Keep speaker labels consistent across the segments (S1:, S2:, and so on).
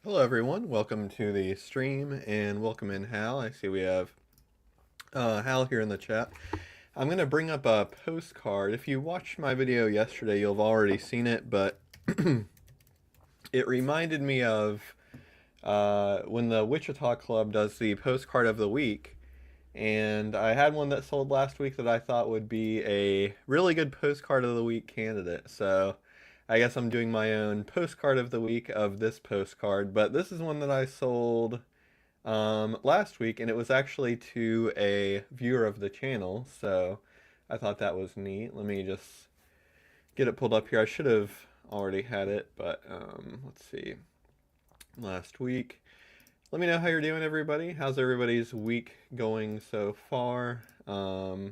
S1: Hello everyone, welcome to the stream and welcome in Hal. I see we have Hal here in the chat. I'm going to bring up a postcard. If you watched my video yesterday, you'll have already seen it, but it reminded me of when the Wichita Club does the postcard of the week. And I had one that sold last week that I thought would be a really good postcard of the week candidate. So I guess I'm doing my own postcard of the week of this postcard. But this is one that I sold last week, and it was actually to a viewer of the channel. So I thought that was neat. Let me just get it pulled up here. I should have already had it, but let's see. Last week. Let me know how you're doing, everybody. How's everybody's week going so far? I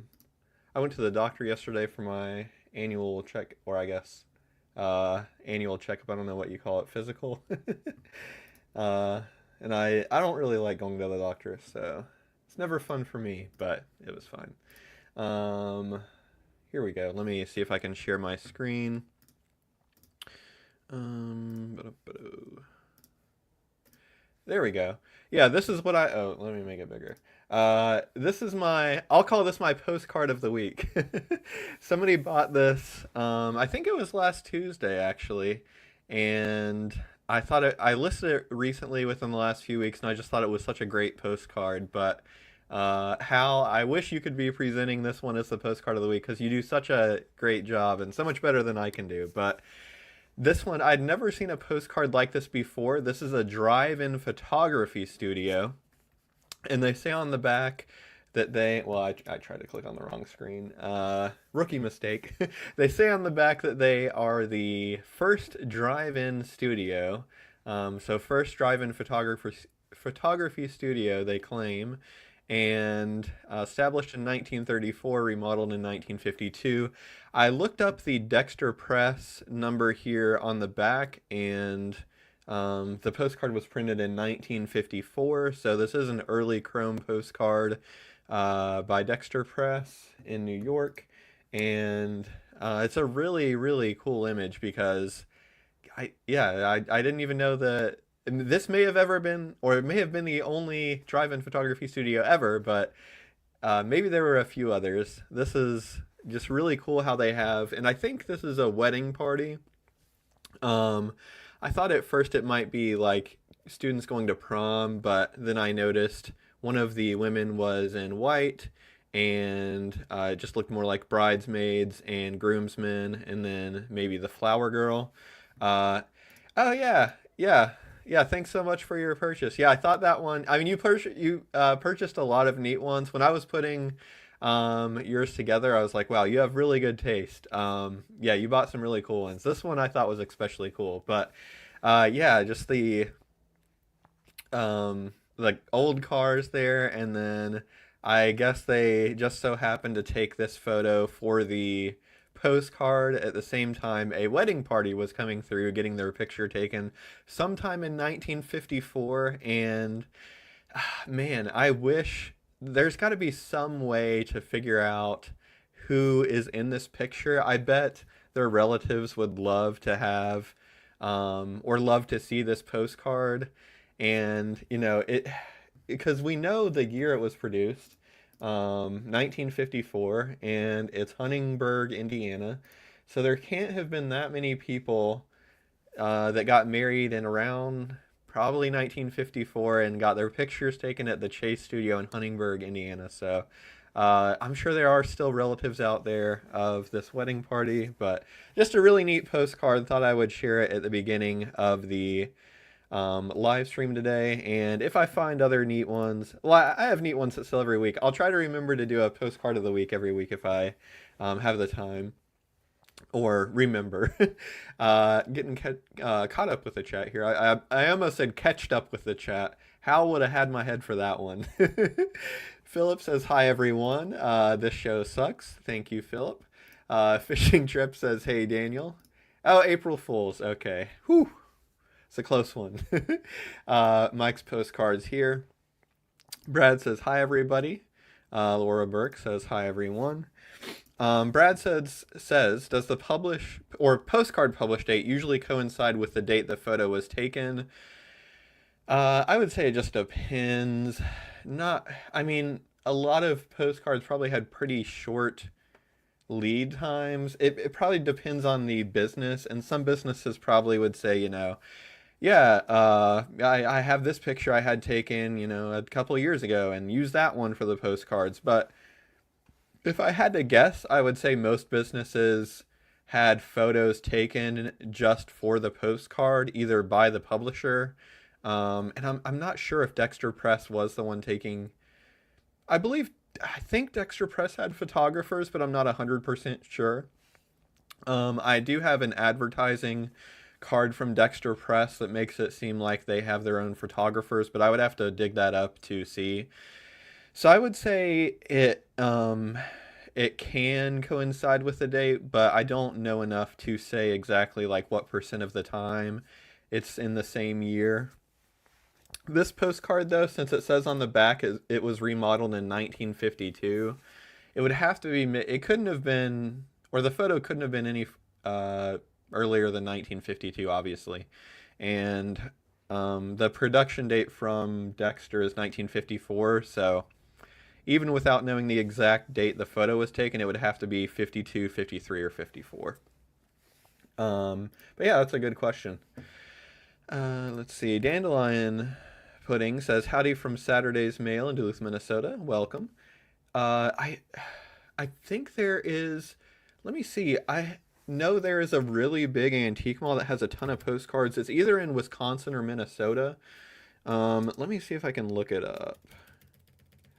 S1: went to the doctor yesterday for my annual check, or I guess annual checkup. I don't know what you call it, physical. uh, and I don't really like going to the doctor, so it's never fun for me, but it was fine. Here we go. Let me see if I can share my screen. There we go. Yeah, this is what oh, let me make it bigger. This is I'll call this my postcard of the week. Somebody bought this, I think it was last Tuesday actually, and I listed it recently within the last few weeks, and I just thought it was such a great postcard, but Hal, I wish you could be presenting this one as the postcard of the week, because you do such a great job, and so much better than I can do, but this one, I'd never seen a postcard like this before. This is a drive-in photography studio. And they say on the back that I tried to click on the wrong screen. Rookie mistake. They say on the back that they are the first drive-in studio. So first drive-in photography studio, they claim, and established in 1934, remodeled in 1952. I looked up the Dexter Press number here on the back, and the postcard was printed in 1954, so this is an early chrome postcard by Dexter Press in New York, and it's a really, really cool image because I didn't even know that this may have ever been, or it may have been the only drive-in photography studio ever, but maybe there were a few others. This is just really cool how they have, and I think this is a wedding party. I thought at first it might be like students going to prom, but then I noticed one of the women was in white, and it just looked more like bridesmaids and groomsmen, and then maybe the flower girl. Uh, oh yeah, yeah, yeah. Thanks so much for your purchase. Yeah, I thought that one. I mean, you purchased a lot of neat ones. When I was putting yours together, I was like, wow, you have really good taste. Yeah, you bought some really cool ones. This one I thought was especially cool, but yeah, just the like old cars there, and then I guess they just so happened to take this photo for the postcard at the same time a wedding party was coming through, getting their picture taken sometime in 1954, and man, I wish there's got to be some way to figure out who is in this picture. I bet their relatives would love to have or love to see this postcard. And, because we know the year it was produced, 1954, and it's Huntingburg, Indiana. So there can't have been that many people that got married in around probably 1954 and got their pictures taken at the Chase Studio in Huntingburg, Indiana. So I'm sure there are still relatives out there of this wedding party, but just a really neat postcard. Thought I would share it at the beginning of the live stream today. And if I find other neat ones, well, I have neat ones that sell every week. I'll try to remember to do a postcard of the week every week if I have the time or remember. Getting caught up with the chat here. I almost said catched up with the chat. Hal would have had my head for that one. Philip says, hi, everyone. This show sucks. Thank you, Philip. Fishing Trip says, hey, Daniel. Oh, April Fools. Okay. Whew. It's a close one. Mike's postcards here. Brad says, hi, everybody. Laura Burke says, hi, everyone. Brad says, does the publish or postcard publish date usually coincide with the date the photo was taken? I would say it just depends. Not, I mean, a lot of postcards probably had pretty short lead times. It probably depends on the business, and some businesses probably would say, yeah, I have this picture I had taken, a couple of years ago, and use that one for the postcards. But if I had to guess, I would say most businesses had photos taken just for the postcard, either by the publisher. And I'm not sure if Dexter Press was the one taking. I believe, I think Dexter Press had photographers, but I'm not 100% sure. I do have an advertising card from Dexter Press that makes it seem like they have their own photographers, but I would have to dig that up to see. So I would say it can coincide with the date, but I don't know enough to say exactly like what percent of the time it's in the same year. This postcard, though, since it says on the back it was remodeled in 1952, it would have to be. It couldn't have been, or the photo couldn't have been any uh, earlier than 1952, obviously. And the production date from Dexter is 1954, so even without knowing the exact date the photo was taken, it would have to be 52, 53, or 54. But yeah, that's a good question. Let's see. Dandelion Pudding says, "Howdy from Saturday's Mail in Duluth, Minnesota. Welcome." Uh, I I think there is. Let me see. I know there is a really big antique mall that has a ton of postcards. It's either in Wisconsin or Minnesota. Let me see if I can look it up.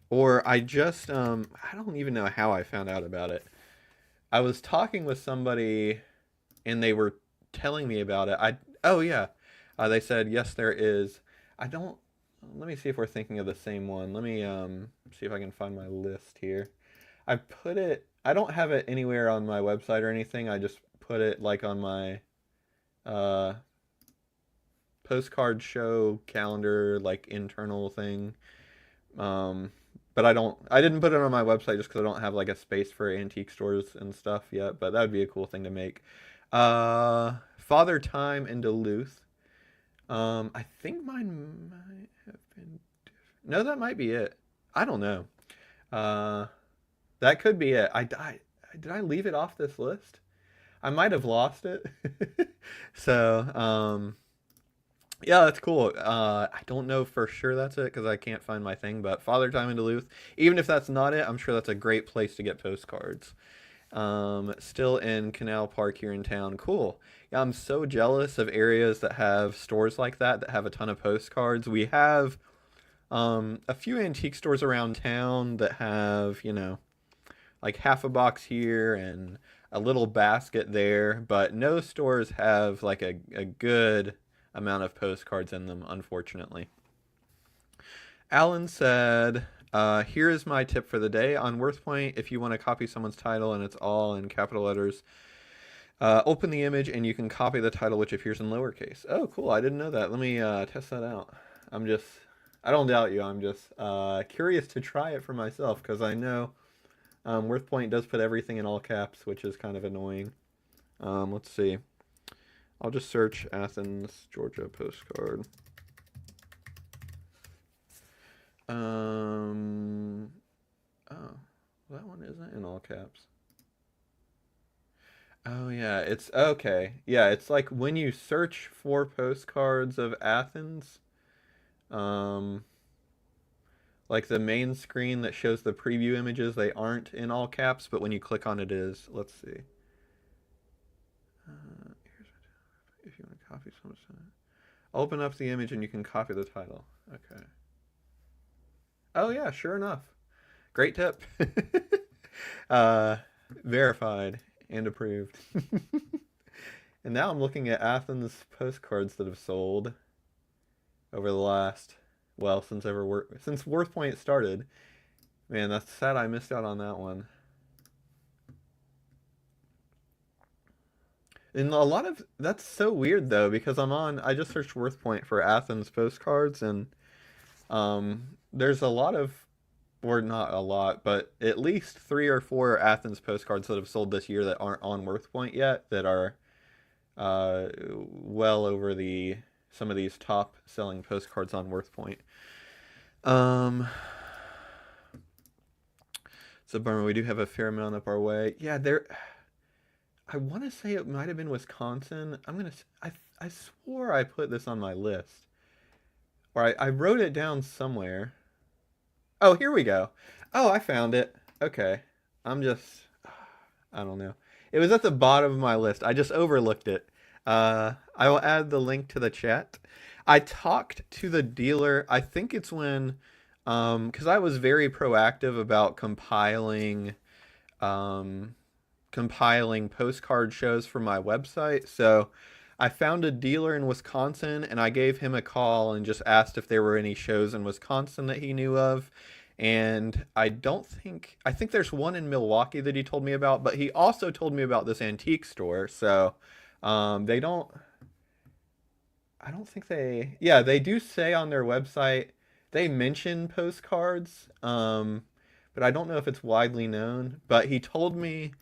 S1: Or I don't even know how I found out about it. I was talking with somebody and they were telling me about it. Oh yeah. They said yes there is. I don't Let me see if we're thinking of the same one. Let me see if I can find my list here. I don't have it anywhere on my website or anything. I just put it like on my uh postcard show calendar like internal thing. Um but I didn't put it on my website just because I don't have like a space for antique stores and stuff yet, but that would be a cool thing to make. Father Time in Duluth. I think mine might have been different. No, that might be it. I don't know. Uh, that could be it. Did I leave it off this list? I might have lost it. So, yeah, that's cool. I don't know for sure that's it because I can't find my thing, but Father Time in Duluth, even if that's not it, I'm sure that's a great place to get postcards. Still in Canal Park here in town. Cool. Yeah, I'm so jealous of areas that have stores like that have a ton of postcards. We have a few antique stores around town that have, like half a box here and a little basket there, but no stores have like a good amount of postcards in them, unfortunately. Alan said, here is my tip for the day. On WorthPoint, if you want to copy someone's title and it's all in capital letters, open the image and you can copy the title which appears in lowercase. Oh, cool. I didn't know that. Let me test that out. I'm just, I don't doubt you. I'm just curious to try it for myself because I know WorthPoint does put everything in all caps, which is kind of annoying. Let's see. I'll just search Athens, Georgia postcard. Oh, that one isn't in all caps. Oh yeah, it's okay. Yeah, it's like when you search for postcards of Athens, um, like the main screen that shows the preview images, they aren't in all caps, but when you click on it is. Let's see. Here's if you want to copy someone's title. Open up the image and you can copy the title. Okay. Oh yeah, sure enough. Great tip. uh, verified and approved. And now I'm looking at Athens postcards that have sold over the last, well, since WorthPoint started. Man, that's sad I missed out on that one. And a lot of that's so weird though because I just searched WorthPoint for Athens postcards and there's a lot of, or not a lot, but at least 3 or 4 Athens postcards that have sold this year that aren't on WorthPoint yet that are well over the some of these top selling postcards on WorthPoint. Um, it's a bummer. We do have a fair amount up our way. Yeah, there. I want to say it might have been Wisconsin. I swore I put this on my list, or I wrote it down somewhere. Oh, here we go. Oh, I found it. Okay, I'm just. I don't know. It was at the bottom of my list. I just overlooked it. I will add the link to the chat. I talked to the dealer. I think it's when, because I was very proactive about um, compiling postcard shows for my website. So I found a dealer in Wisconsin and I gave him a call and just asked if there were any shows in Wisconsin that he knew of. And I think there's one in Milwaukee that he told me about, but he also told me about this antique store. So they don't, I don't think yeah, they do say on their website, they mention postcards, but I don't know if it's widely known. But he told me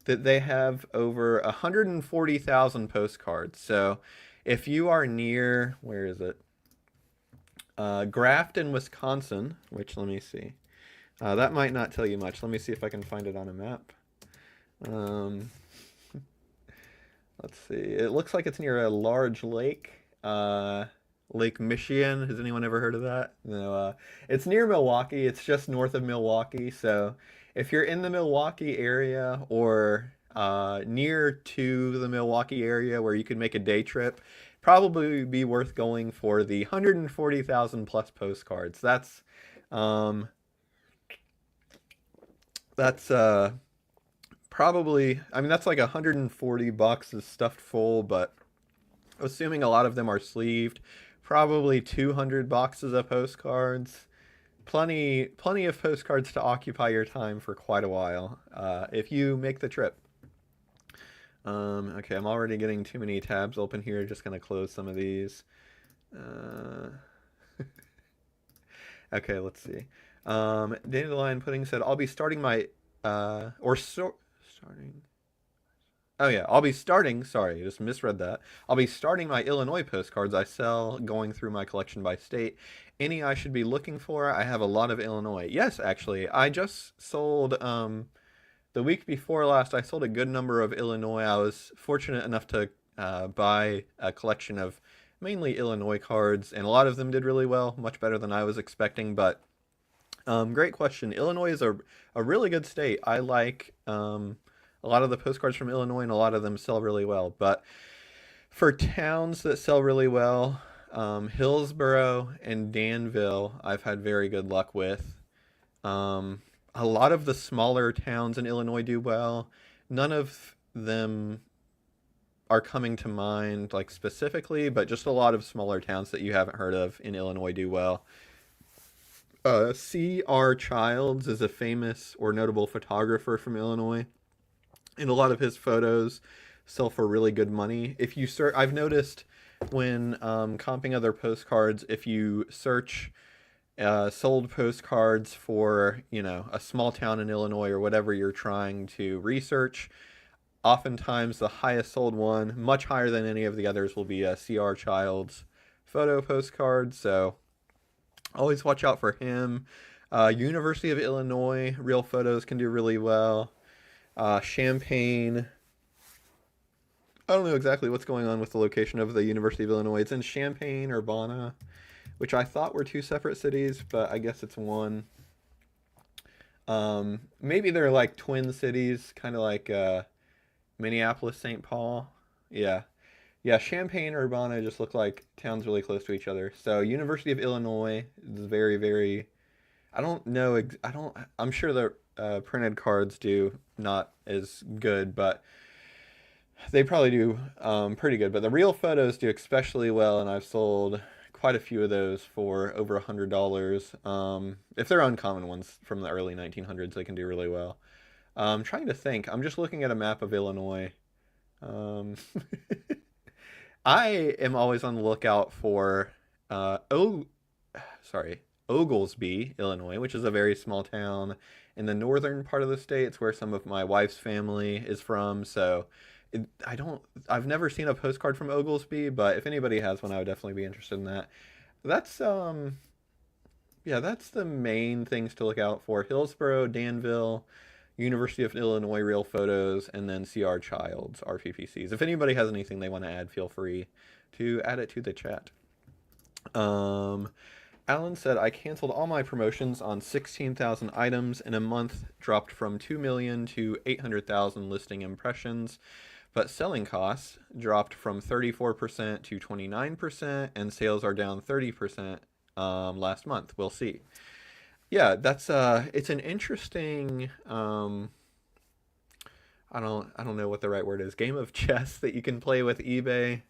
S1: that they have over 140,000 postcards. So if you are near, where is it? Grafton, Wisconsin, which let me see. That might not tell you much. Let me see if I can find it on a map. Um, let's see. It looks like it's near a large lake. Lake Michigan. Has anyone ever heard of that? No. It's near Milwaukee. It's just north of Milwaukee. So if you're in the Milwaukee area or near to the Milwaukee area where you could make a day trip, probably be worth going for the 140,000 plus postcards. Um, that's probably, I mean, that's like 140 boxes stuffed full, but assuming a lot of them are sleeved, probably 200 boxes of postcards. Plenty of postcards to occupy your time for quite a while if you make the trip. Okay, I'm already getting too many tabs open here. Just gonna close some of these. Uh, okay, let's see. Dandelion Pudding said, "I'll be starting my starting. Oh yeah, I'll be starting. Sorry, I just misread that. I'll be starting my Illinois postcards I sell, going through my collection by state. Any I should be looking for? I have a lot of Illinois. Yes, actually, I just sold the week before last. I sold a good number of Illinois. I was fortunate enough to buy a collection of mainly Illinois cards, and a lot of them did really well, much better than I was expecting. But great question. Illinois is a really good state. I like a lot of the postcards from Illinois, and a lot of them sell really well. But for towns that sell really well, Hillsborough and Danville, I've had very good luck with. A lot of the smaller towns in Illinois do well. None of them are coming to mind like specifically, but just a lot of smaller towns that you haven't heard of in Illinois do well. C.R. Childs is a famous or notable photographer from Illinois, and a lot of his photos sell for really good money. If you search, I've noticed when comping other postcards, if you search sold postcards for, a small town in Illinois or whatever you're trying to research, oftentimes the highest sold one, much higher than any of the others, will be a C.R. Childs photo postcard. So always watch out for him. University of Illinois, real photos can do really well. Champaign. I don't know exactly what's going on with the location of the University of Illinois. It's in Champaign, Urbana, which I thought were two separate cities, but I guess it's one. Maybe they're like twin cities, kind of like Minneapolis, St. Paul. Yeah. Yeah, Champaign and Urbana just look like towns really close to each other. So University of Illinois is very, very. I don't know. I'm sure the printed cards do not as good, but they probably do pretty good. But the real photos do especially well, and I've sold quite a few of those for over $100. If they're uncommon ones from the early 1900s, they can do really well. I'm trying to think. I'm just looking at a map of Illinois. Um, I am always on the lookout for sorry, Oglesby, Illinois, which is a very small town in the northern part of the state. It's where some of my wife's family is from. So I don't. I've never seen a postcard from Oglesby, but if anybody has one, I would definitely be interested in that. That's yeah, that's the main things to look out for. Hillsboro, Danville, University of Illinois Real Photos, and then CR Childs, RPPCs. If anybody has anything they want to add, feel free to add it to the chat. Um, Alan said, I canceled all my promotions on 16,000 items in a month, dropped from 2 million to 800,000 listing impressions, but selling costs dropped from 34% to 29%, and sales are down 30% last month. We'll see. Yeah, that's it's an interesting I don't know what the right word is, game of chess that you can play with eBay,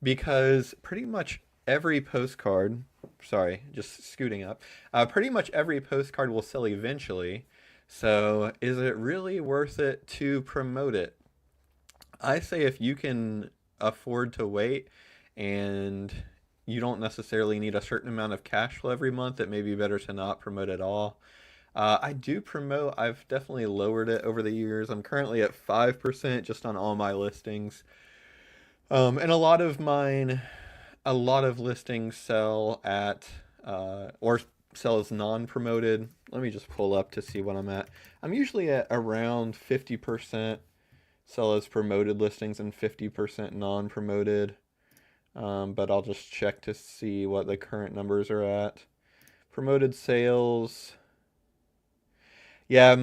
S1: because pretty much every postcard, sorry, just scooting up, pretty much every postcard will sell eventually. So is it really worth it to promote it? I say if you can afford to wait and you don't necessarily need a certain amount of cash flow every month, it may be better to not promote at all. I do promote. I've definitely lowered it over the years. I'm currently at 5% just on all my listings. And a lot of listings sell at, or sell as non-promoted. Let me just pull up to see what I'm at. I'm usually at around 50% sell as promoted listings and 50% non-promoted. But I'll just check to see what the current numbers are at. Promoted sales. Yeah,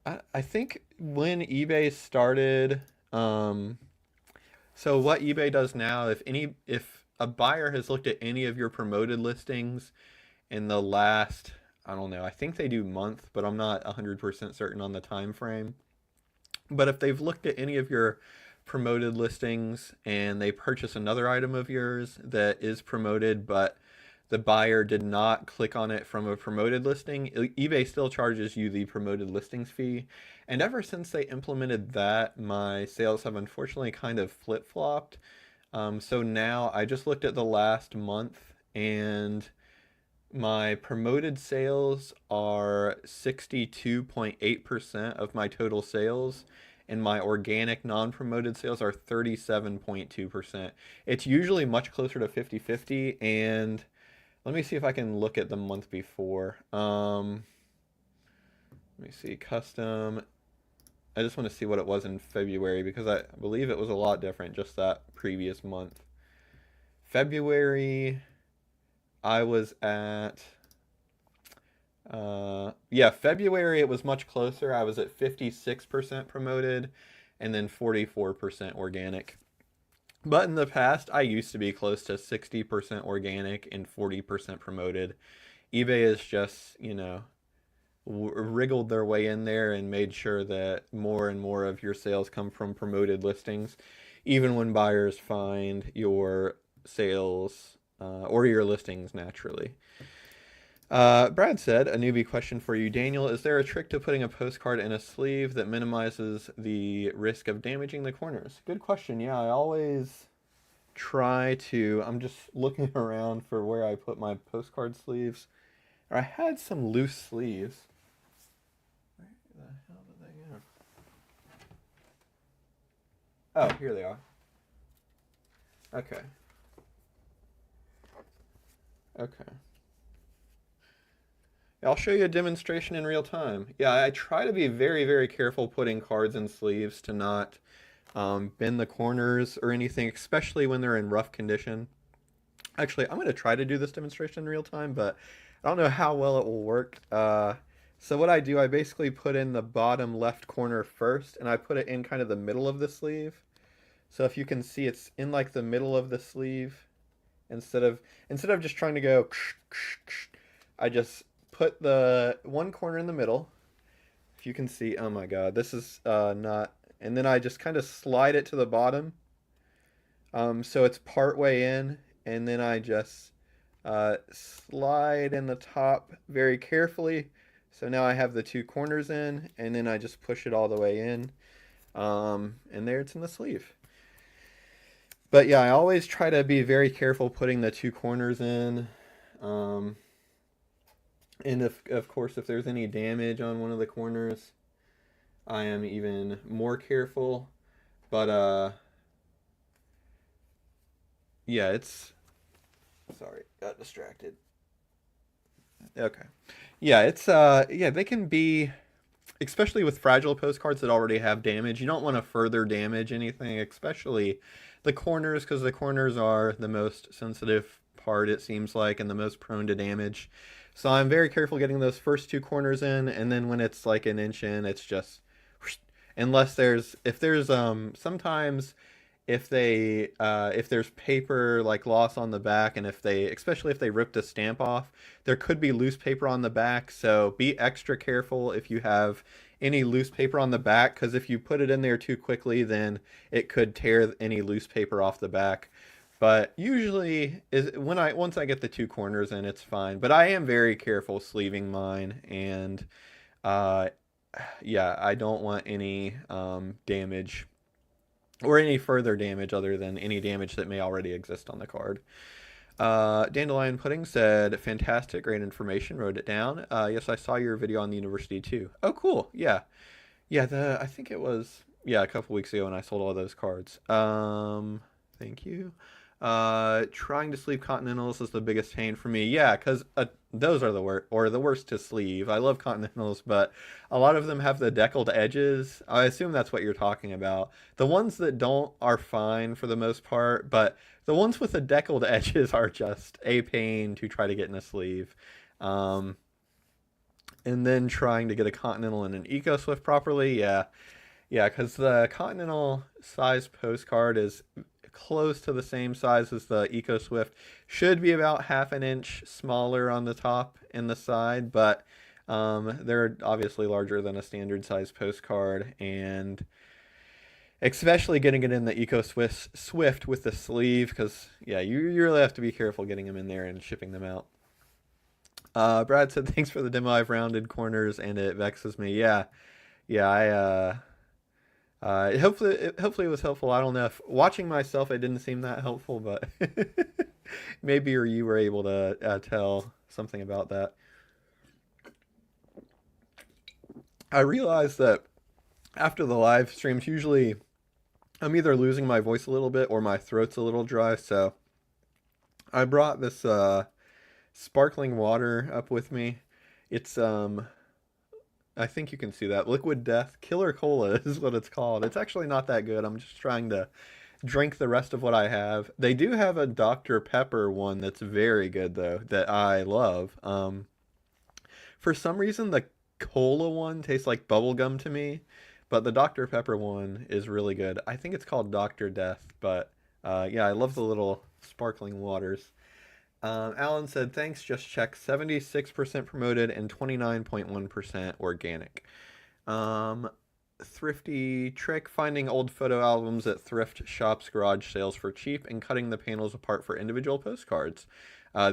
S1: I think when eBay started, so what eBay does now, if a buyer has looked at any of your promoted listings in the last, I don't know, I think they do month, but I'm not 100% certain on the time frame. But if they've looked at any of your promoted listings and they purchase another item of yours that is promoted, but the buyer did not click on it from a promoted listing, eBay still charges you the promoted listings fee. And ever since they implemented that, my sales have unfortunately kind of flip-flopped. So now I just looked at the last month, and my promoted sales are 62.8% of my total sales, and my organic non-promoted sales are 37.2%. It's usually much closer to 50-50, and let me see if I can look at the month before. Let me see, custom. I just want to see what it was in February because I believe it was a lot different just that previous month. February, I was at, yeah, February it was much closer. I was at 56% promoted and then 44% organic. But in the past, I used to be close to 60% organic and 40% promoted. eBay has just, wriggled their way in there and made sure that more and more of your sales come from promoted listings, even when buyers find your sales or your listings naturally. Brad said, a newbie question for you, Daniel. Is there a trick to putting a postcard in a sleeve that minimizes the risk of damaging the corners? Good question. Yeah, I always try to. I'm just looking around for where I put my postcard sleeves. I had some loose sleeves. Where the hell did they go? Oh, here they are. Okay. Okay. I'll show you a demonstration in real time. Yeah, I try to be very, very careful putting cards in sleeves to not bend the corners or anything, especially when they're in rough condition. Actually, I'm going to try to do this demonstration in real time, but I don't know how well it will work. So what I do, I basically put in the bottom left corner first, and I put it in kind of the middle of the sleeve. So if you can see, it's in like the middle of the sleeve. Instead of just trying to go, I just put the one corner in the middle. If you can see, oh my god, this is not. And then I just kind of slide it to the bottom, so it's part way in, and then I just slide in the top very carefully. So now I have the two corners in, and then I just push it all the way in, and there it's in the sleeve. But yeah, I always try to be very careful putting the two corners in. And of course, if there's any damage on one of the corners, I am even more careful. But yeah, it's sorry, got distracted. Okay. Yeah, it's yeah, they can be, especially with fragile postcards that already have damage. You don't want to further damage anything, especially the corners, because the corners are the most sensitive part, it seems like, and the most prone to damage. So I'm very careful getting those first two corners in, and then when it's like an inch in, it's just unless there's sometimes if there's paper like loss on the back, and if they especially if they ripped a stamp off, there could be loose paper on the back, so be extra careful if you have any loose paper on the back, because if you put it in there too quickly, then it could tear any loose paper off the back. But usually is when I once I get the two corners in, it's fine, but I am very careful sleeving mine. And uh yeah, I don't want any damage or any further damage other than any damage that may already exist on the card. Dandelion Pudding said, fantastic, great information, wrote it down. Yes, I saw your video on the university too. Oh, cool. Yeah. Yeah, I think it was, yeah, a couple weeks ago when I sold all those cards. Thank you. Trying to sleeve Continentals is the biggest pain for me. Yeah, because those are the worst, or the worst to sleeve. I love Continentals, but a lot of them have the deckled edges. I assume that's what you're talking about. The ones that don't are fine for the most part, but the ones with the deckled edges are just a pain to try to get in a sleeve. Um, and then trying to get a Continental and an Eco Swift properly, yeah. Yeah, because the Continental size postcard is close to the same size as the Eco Swift. Should be about half an inch smaller on the top and the side, but they're obviously larger than a standard size postcard. And especially getting it in the Eco Swift with the sleeve, because yeah, you really have to be careful getting them in there and shipping them out. Brad said, thanks for the demo. I've rounded corners and it vexes me. Yeah, yeah, hopefully it was helpful. I don't know if watching myself it didn't seem that helpful, but maybe or you were able to tell something about that. I realized that after the live streams, usually I'm either losing my voice a little bit or my throat's a little dry. So I brought this sparkling water up with me. It's I think you can see that. Liquid Death Killer Cola is what it's called. It's actually not that good. I'm just trying to drink the rest of what I have. They do have a Dr. Pepper one that's very good though, that I love. For some reason the cola one tastes like bubble gum to me, but the Dr. Pepper one is really good. I think it's called Dr. Death, but yeah, I love the little sparkling waters. Alan said, thanks, just check 76% promoted and 29.1% organic. Thrifty trick, finding old photo albums at thrift shops, garage sales for cheap, and cutting the panels apart for individual postcards.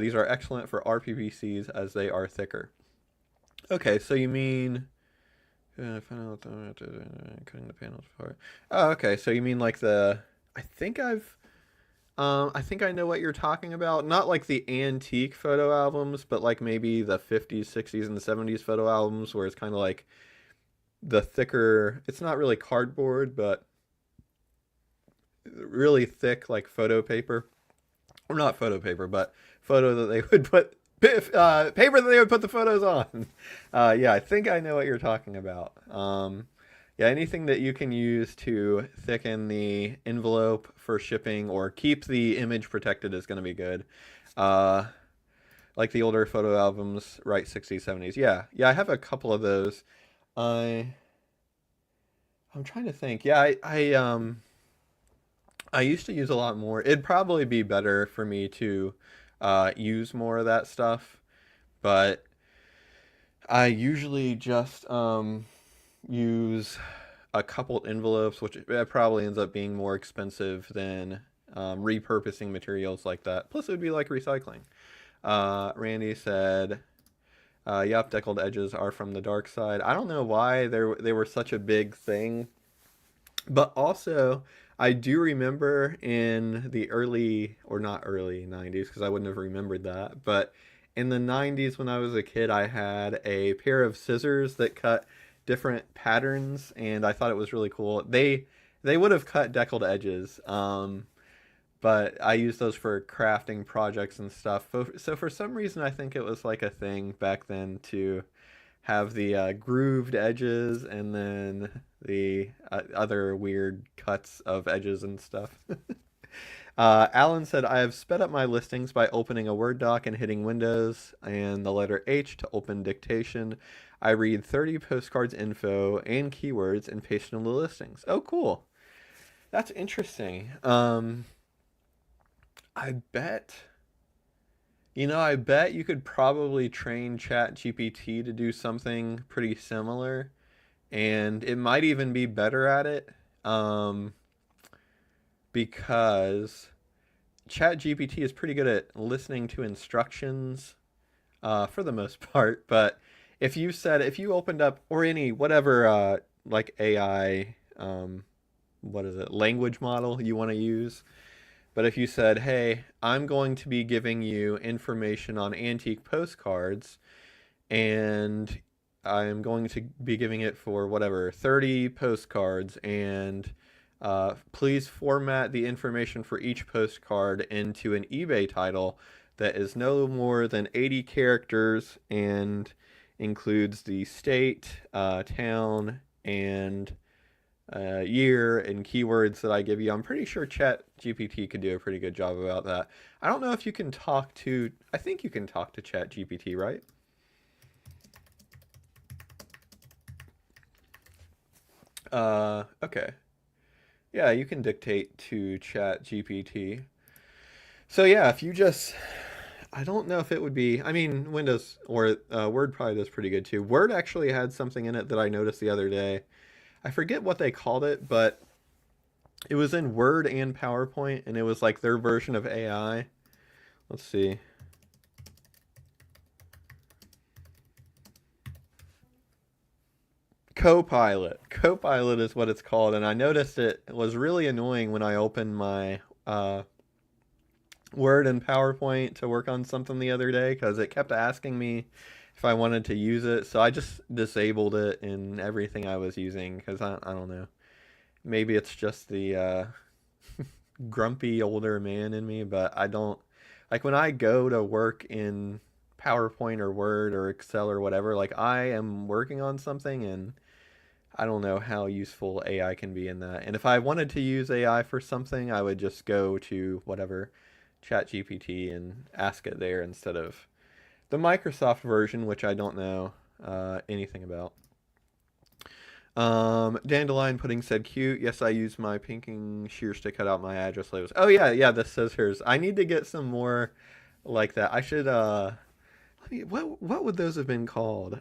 S1: These are excellent for RPPCs as they are thicker. Okay, so you mean cutting the panels apart. Oh, okay, so you mean like the I think I know what you're talking about. Not like the antique photo albums, but like maybe the 50s, 60s, and 70s photo albums where it's kind of like the thicker, it's not really cardboard, but really thick like photo paper. Or not photo paper, but photo that they would put paper that they would put the photos on. Yeah, I think I know what you're talking about. Yeah, anything that you can use to thicken the envelope for shipping or keep the image protected is going to be good. Uh, like the older photo albums, right? 60s, 70s. Yeah, yeah, I have a couple of those. I I'm trying to think. Yeah, I used to use a lot more. It'd probably be better for me to use more of that stuff, but I usually just use a couple envelopes, which probably ends up being more expensive than repurposing materials like that. Plus, it would be like recycling. Randy said, "Yup, deckled edges are from the dark side." I don't know why they were such a big thing, but also I do remember in the early or not early 90s because I wouldn't have remembered that, but in the 90s when I was a kid, I had a pair of scissors that cut different patterns, and I thought it was really cool. They would have cut deckled edges, but I used those for crafting projects and stuff. So for some reason, I think it was like a thing back then to have the grooved edges and then the other weird cuts of edges and stuff. Alan said, I have sped up my listings by opening a Word doc and hitting Windows and the letter H to open dictation. I read 30 postcards info and keywords and paste them in the listings. Oh, cool. That's interesting. I bet, I bet you could probably train ChatGPT to do something pretty similar, and it might even be better at it, because ChatGPT is pretty good at listening to instructions, for the most part. But if you opened up, or any whatever like AI, what is it, language model you want to use, but if you said, hey, I'm going to be giving you information on antique postcards, and I'm going to be giving it for whatever, 30 postcards, and please format the information for each postcard into an eBay title that is no more than 80 characters and includes the state, town, and year and keywords that I give you. I'm pretty sure ChatGPT could do a pretty good job about that. I don't know if you can talk to, I think you can talk to ChatGPT, right? Okay. Yeah, you can dictate to ChatGPT. So yeah, if you just, I don't know if it would be, I mean, Windows or Word probably does pretty good too. Word actually had something in it that I noticed the other day. I forget what they called it, but it was in Word and PowerPoint, and it was like their version of AI. Let's see. Copilot. Copilot is what it's called, and I noticed it was really annoying when I opened my Word and PowerPoint to work on something the other day, because it kept asking me if I wanted to use it. So I just disabled it in everything I was using, because I don't know. Maybe it's just the grumpy older man in me, but I don't like when I go to work in PowerPoint or Word or Excel or whatever, like I am working on something, and I don't know how useful AI can be in that. And if I wanted to use AI for something, I would just go to whatever ChatGPT and ask it there instead of the Microsoft version, which I don't know anything about. Dandelion Pudding said, cute. Yes, I use my pinking shears to cut out my address labels. Oh yeah, yeah, the scissors. I need to get some more like that. I should what would those have been called?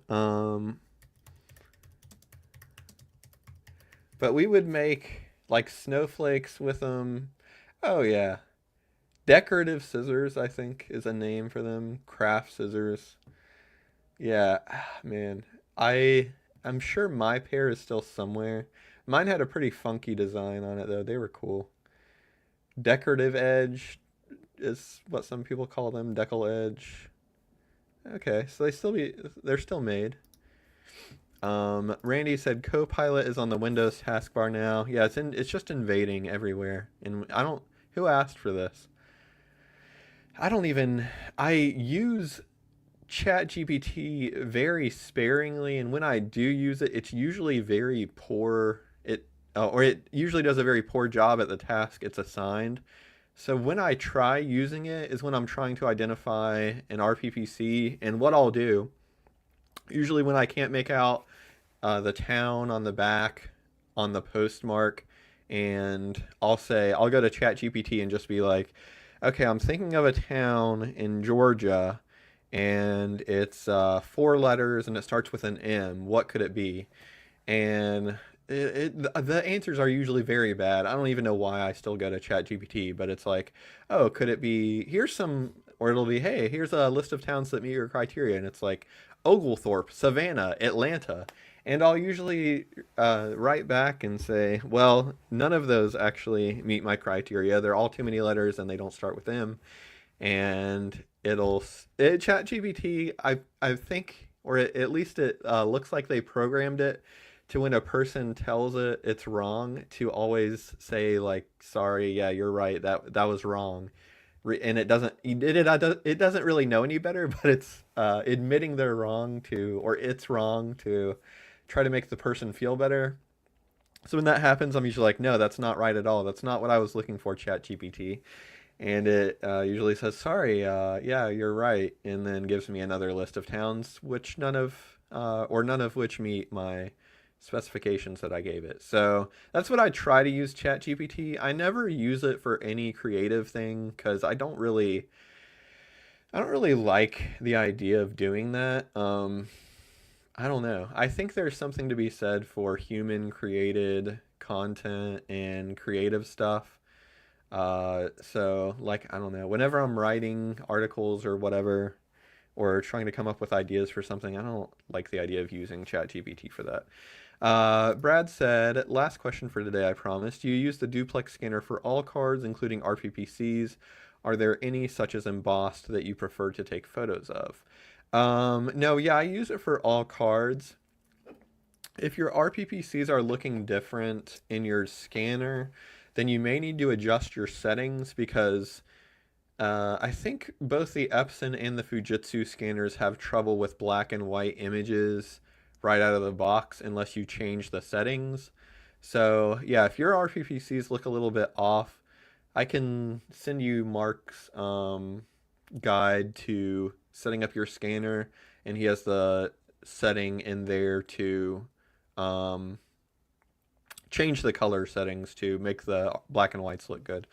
S1: But we would make like snowflakes with them. Oh yeah. Decorative scissors, I think, is a name for them. Craft scissors. Yeah, man. I'm sure my pair is still somewhere. Mine had a pretty funky design on it though. They were cool. Decorative edge is what some people call them. Decal edge. Okay, so they're still made. Randy said Copilot is on the Windows taskbar now. Yeah, it's just invading everywhere. And who asked for this? I don't even I use ChatGPT very sparingly, and when I do use it, it's usually very poor. Or it usually does a very poor job at the task it's assigned. So when I try using it is when I'm trying to identify an RPPC, and what I'll do, usually when I can't make out the town on the back on the postmark, and I'll go to ChatGPT and just be like, okay, I'm thinking of a town in Georgia, and it's 4 letters and it starts with an M. What could it be? And the answers are usually very bad. I don't even know why I still go to ChatGPT, but it's like, oh, could it be? Or it'll be, hey, here's a list of towns that meet your criteria, and it's like Oglethorpe, Savannah, Atlanta, and I'll usually write back and say, well, none of those actually meet my criteria. They're all too many letters, and they don't start with M. And ChatGPT, I think or at least it looks like they programmed it to when a person tells it it's wrong to always say like, sorry, yeah, you're right, that was wrong. And it doesn't really know any better, but it's admitting they're wrong to, or it's wrong to try to make the person feel better. So when that happens, I'm usually like, no, that's not right at all. That's not what I was looking for, ChatGPT. And it usually says, sorry, yeah, you're right, and then gives me another list of towns, which none of which meet my specifications that I gave it. So that's what I try to use ChatGPT. I never use it for any creative thing because I don't really like the idea of doing that. I don't know. I think there's something to be said for human created content and creative stuff. So like, I don't know, whenever I'm writing articles or whatever, or trying to come up with ideas for something, I don't like the idea of using ChatGPT for that. Brad said, last question for today, I promise. Do you use the duplex scanner for all cards, including RPPCs? Are there any such as embossed that you prefer to take photos of? No, yeah, I use it for all cards. If your RPPCs are looking different in your scanner, then you may need to adjust your settings because I think both the Epson and the Fujitsu scanners have trouble with black and white images right out of the box unless you change the settings. So, yeah, if your RPPCs look a little bit off, I can send you Mark's guide to setting up your scanner, and he has the setting in there to um, change the color settings to make the black and whites look good.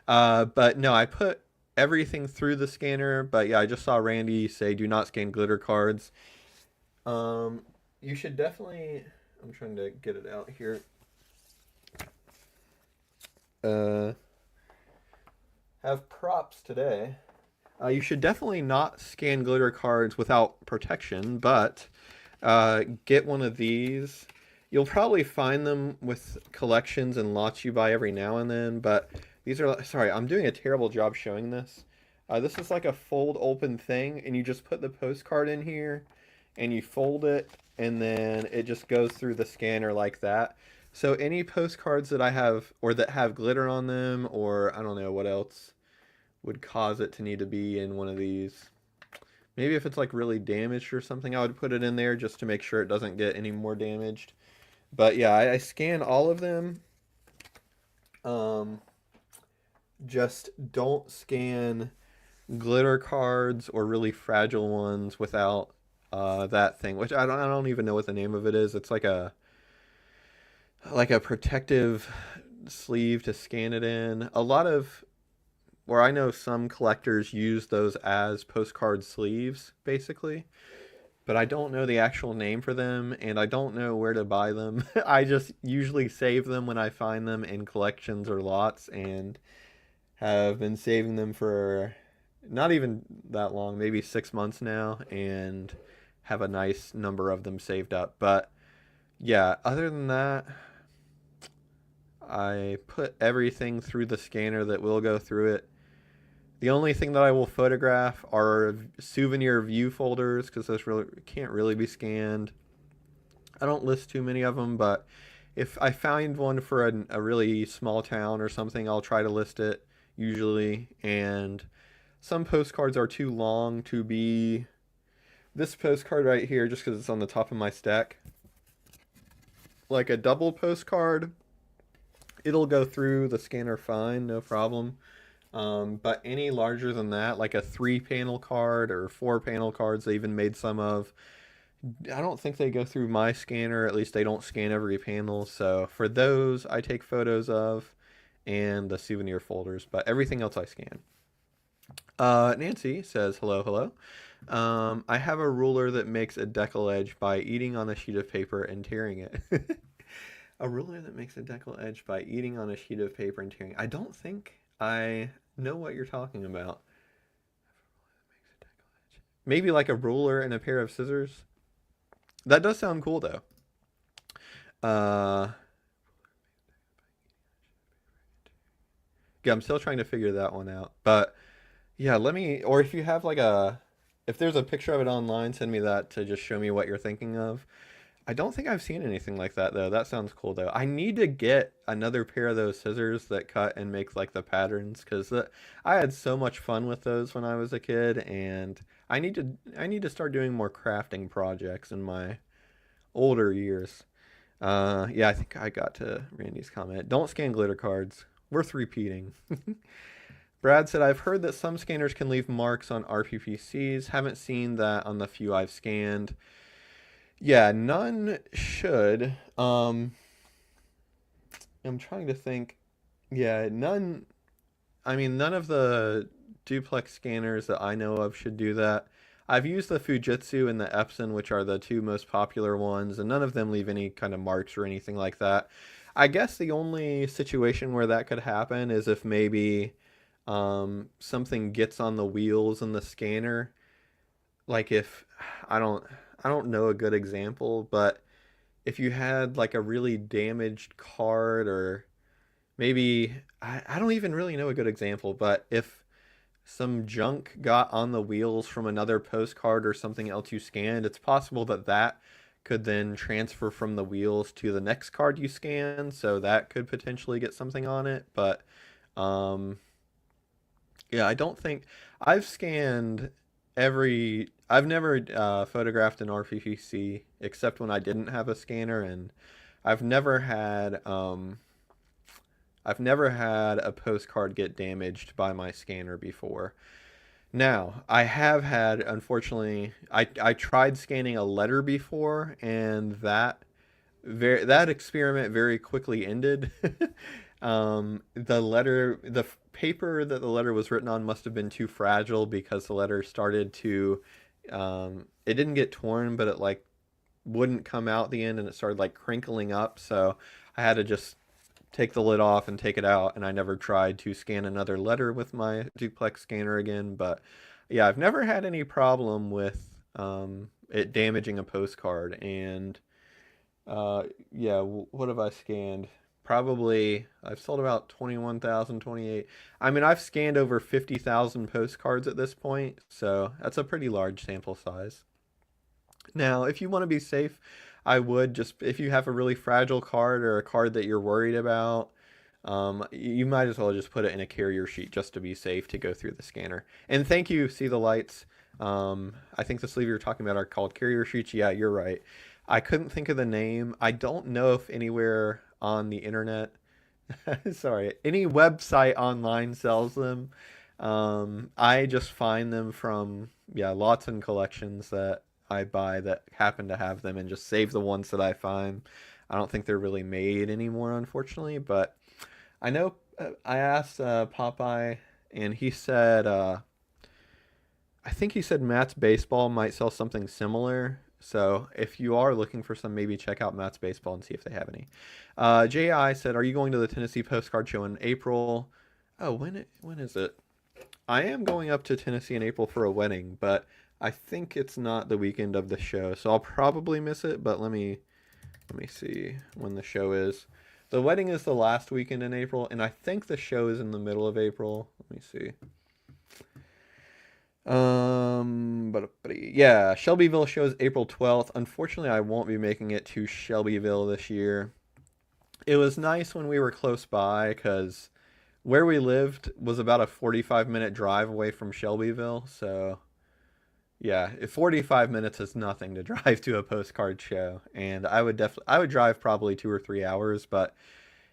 S1: But no, I put everything through the scanner. But yeah, I just saw Randy say do not scan glitter cards. Um, you should definitely. I'm trying to get it out here. Uh, have props today. You should definitely not scan glitter cards without protection, but get one of these. You'll probably find them with collections and lots you buy every now and then, but these are, sorry, I'm doing a terrible job showing this. This is like a fold open thing, and you just put the postcard in here, and you fold it, and then it just goes through the scanner like that. So any postcards that I have, or that have glitter on them, or I don't know what else would cause it to need to be in one of these. Maybe if it's like really damaged or something, I would put it in there just to make sure it doesn't get any more damaged. But yeah, I scan all of them. Um, just don't scan glitter cards or really fragile ones without that thing, which I don't even know what the name of it is. It's like a protective sleeve to scan it in. A lot of, or I know some collectors use those as postcard sleeves, basically, but I don't know the actual name for them, and I don't know where to buy them. I just usually save them when I find them in collections or lots, and have been saving them for not even that long, maybe 6 months now, and have a nice number of them saved up. But yeah, other than that, I put everything through the scanner that will go through it. The only thing that I will photograph are souvenir view folders because those really can't really be scanned. I don't list too many of them, but if I find one for a really small town or something, I'll try to list it usually. And some postcards are too long to be. This postcard right here, just because it's on the top of my stack, like a double postcard, it'll go through the scanner fine, no problem. But any larger than that, like a 3 panel card or 4 panel cards, they even made some of. I don't think they go through my scanner. At least they don't scan every panel. So for those, I take photos of, and the souvenir folders. But everything else I scan. Nancy says, hello, hello. I have a ruler that makes a decal edge by eating on a sheet of paper and tearing it. A ruler that makes a decal edge by eating on a sheet of paper and tearing. I don't think I know what you're talking about. Maybe like a ruler and a pair of scissors. That does sound cool though. Uh, yeah, I'm still trying to figure that one out. But yeah, let me. Or if you have like a if there's a picture of it online, send me that to just show me what you're thinking of. I don't think I've seen anything like that though. That sounds cool though. I need to get another pair of those scissors that cut and make like the patterns because I had so much fun with those when I was a kid, and I need to start doing more crafting projects in my older years. Yeah, I think I got to Randy's comment. Don't scan glitter cards. Worth repeating. Brad said, I've heard that some scanners can leave marks on RPPCs. Haven't seen that on the few I've scanned. Yeah, none should. I'm trying to think. Yeah, none. I mean, none of the duplex scanners that I know of should do that. I've used the Fujitsu and the Epson, which are the two most popular ones, and none of them leave any kind of marks or anything like that. I guess the only situation where that could happen is if maybe something gets on the wheels in the scanner. Like if I don't I don't know a good example, but if you had like a really damaged card, or maybe I don't even really know a good example, but if some junk got on the wheels from another postcard or something else you scanned, it's possible that that could then transfer from the wheels to the next card you scan, so that could potentially get something on it. But um, yeah, I don't think I've scanned I've never photographed an RPPC except when I didn't have a scanner, and I've never had um, I've never had a postcard get damaged by my scanner before. Now, I have had, unfortunately, I tried scanning a letter before, and that experiment very quickly ended. The paper that the letter was written on must have been too fragile because the letter started to, it didn't get torn, but it like wouldn't come out the end, and it started like crinkling up. So I had to just take the lid off and take it out, and I never tried to scan another letter with my duplex scanner again. But yeah, I've never had any problem with it damaging a postcard. And yeah, what have I scanned? Probably I've sold about 21,000, 28. I mean, I've scanned over 50,000 postcards at this point, so that's a pretty large sample size. Now, if you want to be safe, I would just, if you have a really fragile card or a card that you're worried about, you might as well just put it in a carrier sheet just to be safe to go through the scanner. And thank you, See the Lights. I think the sleeve you're talking about are called carrier sheets. Yeah, you're right. I couldn't think of the name. I don't know if anywhere on the internet, sorry, any website online sells them. I just find them from, yeah, lots and collections that I buy that happen to have them and just save the ones that I find. I don't think they're really made anymore, unfortunately, but I know I asked Popeye, and he said, I think he said Matt's Baseball might sell something similar. So if you are looking for some, maybe check out Matt's Baseball and see if they have any. J.I. said, "Are you going to the Tennessee Postcard Show in April?" Oh, when is it? I am going up to Tennessee in April for a wedding, but I think it's not the weekend of the show, so I'll probably miss it. But let me see when the show is. The wedding is the last weekend in April, and I think the show is in the middle of April. Let me see. But yeah, Shelbyville shows April 12th. Unfortunately, I won't be making it to Shelbyville this year. It was nice when we were close by because where we lived was about a 45-minute drive away from Shelbyville. So yeah, 45 minutes is nothing to drive to a postcard show, and I would drive probably 2 or 3 hours, but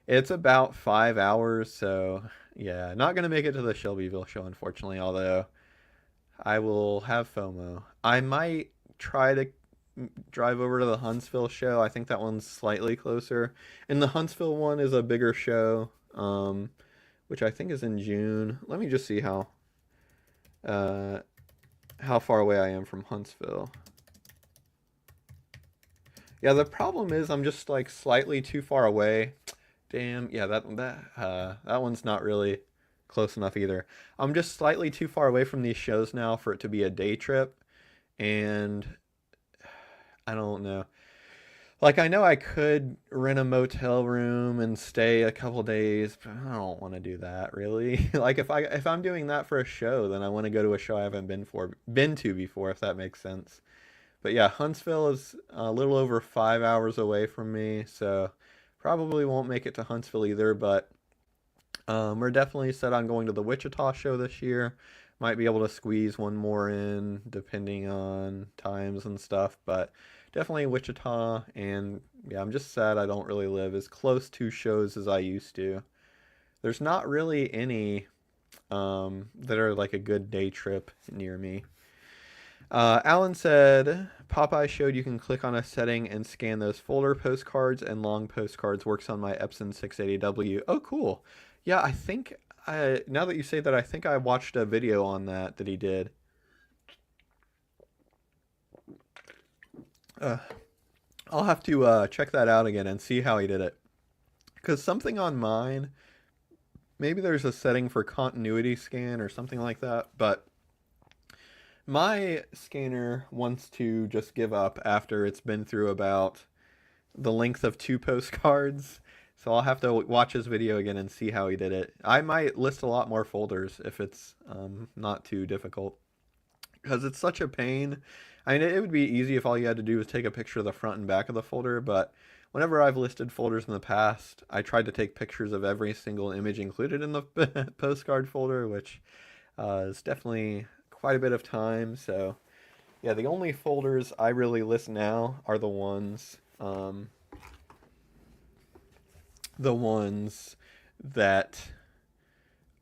S1: it's about 5 hours. So yeah, not gonna make it to the Shelbyville show, unfortunately. Although I will have FOMO. I might try to drive over to the Huntsville show. I think that one's slightly closer. And the Huntsville one is a bigger show, which I think is in June. Let me just see uh, how far away I am from Huntsville. Yeah, the problem is I'm just like slightly too far away. Damn, yeah, that one's not really close enough either. I'm just slightly too far away from these shows now for it to be a day trip, and I don't know. Like, I know I could rent a motel room and stay a couple days, but I don't want to do that really. Like, if I'm doing that for a show, then I want to go to a show I haven't been to before, if that makes sense. But yeah, Huntsville is a little over 5 hours away from me, so probably won't make it to Huntsville either. But we're definitely set on going to the Wichita show this year. Might be able to squeeze one more in depending on times and stuff, but definitely Wichita. And yeah, I'm just sad I don't really live as close to shows as I used to. There's not really any that are like a good day trip near me. Alan said Popeye showed you can click on a setting and scan those folder postcards and long postcards. Works on my Epson 680W. Oh, cool. Yeah, I think now that you say that, I think I watched a video on that he did. Uh, I'll have to check that out again and see how he did it. Because something on mine, maybe there's a setting for continuity scan or something like that, but my scanner wants to just give up after it's been through about the length of two postcards. So I'll have to watch his video again and see how he did it. I might list a lot more folders if it's not too difficult. Because it's such a pain. I mean, it would be easy if all you had to do was take a picture of the front and back of the folder, but whenever I've listed folders in the past, I tried to take pictures of every single image included in the postcard folder, which is definitely quite a bit of time. So yeah, the only folders I really list now are the ones that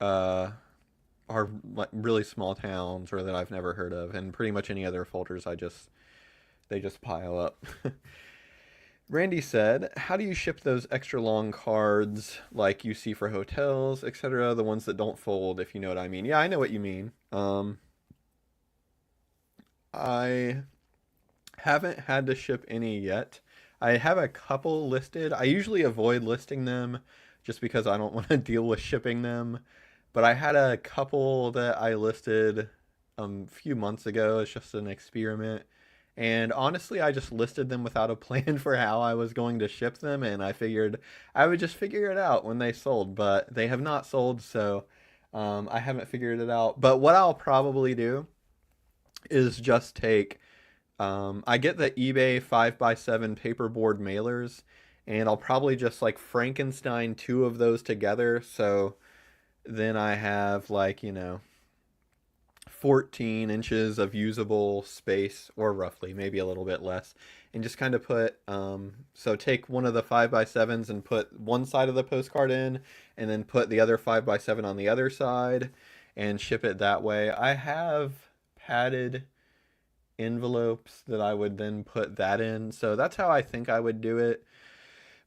S1: uh, are like really small towns or that I've never heard of, and pretty much any other folders they just pile up. Randy said, "How do you ship those extra long cards like you see for hotels, etc. The ones that don't fold, if you know what I mean." Yeah, I know what you mean. I haven't had to ship any yet. I have a couple listed. I usually avoid listing them just because I don't want to deal with shipping them. But I had a couple that I listed a few months ago. It's just an experiment. And honestly, I just listed them without a plan for how I was going to ship them. And I figured I would just figure it out when they sold. But they have not sold, so I haven't figured it out. But what I'll probably do is just take I get the eBay 5x7 paperboard mailers, and I'll probably just like Frankenstein two of those together. So then I have like, 14 inches of usable space, or roughly, maybe a little bit less. And just kind of put, so take one of the 5x7s and put one side of the postcard in, and then put the other 5x7 on the other side, and ship it that way. I have padded envelopes that I would then put that in. So that's how I think I would do it.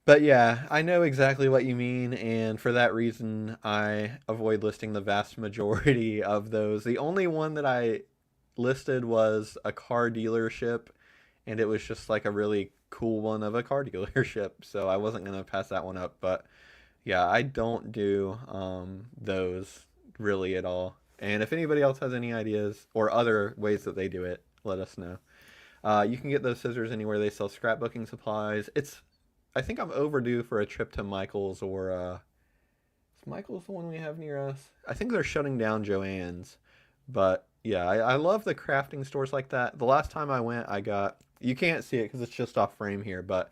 S1: But yeah, I know exactly what you mean, and for that reason, I avoid listing the vast majority of those. The only one that I listed was a car dealership, and it was just like a really cool one of a car dealership, so I wasn't going to pass that one up. But yeah, I don't do those really at all. And if anybody else has any ideas or other ways that they do it, let us know. You can get those scissors anywhere they sell scrapbooking supplies. I think I'm overdue for a trip to Michael's, or is Michael's the one we have near us? I think they're shutting down Joann's, but yeah, I love the crafting stores like that. The last time I went, you can't see it because it's just off frame here, but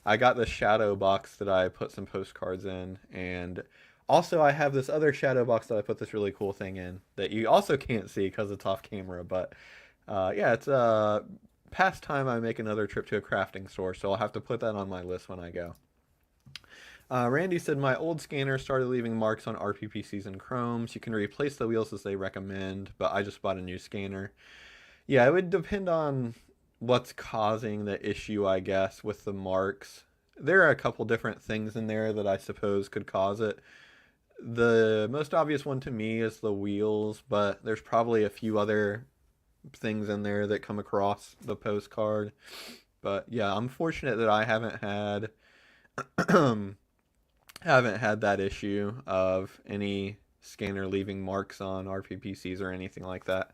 S1: I got this shadow box that I put some postcards in, and also I have this other shadow box that I put this really cool thing in that you also can't see because it's off camera, but yeah, it's past time I make another trip to a crafting store, so I'll have to put that on my list when I go. Randy said, my old scanner started leaving marks on RPPCs and chromes. You can replace the wheels as they recommend, but I just bought a new scanner. Yeah, it would depend on what's causing the issue, I guess, with the marks. There are a couple different things in there that I suppose could cause it. The most obvious one to me is the wheels, but there's probably a few other things in there that come across the postcard. But yeah, I'm fortunate that I haven't had that issue of any scanner leaving marks on RPPCs or anything like that.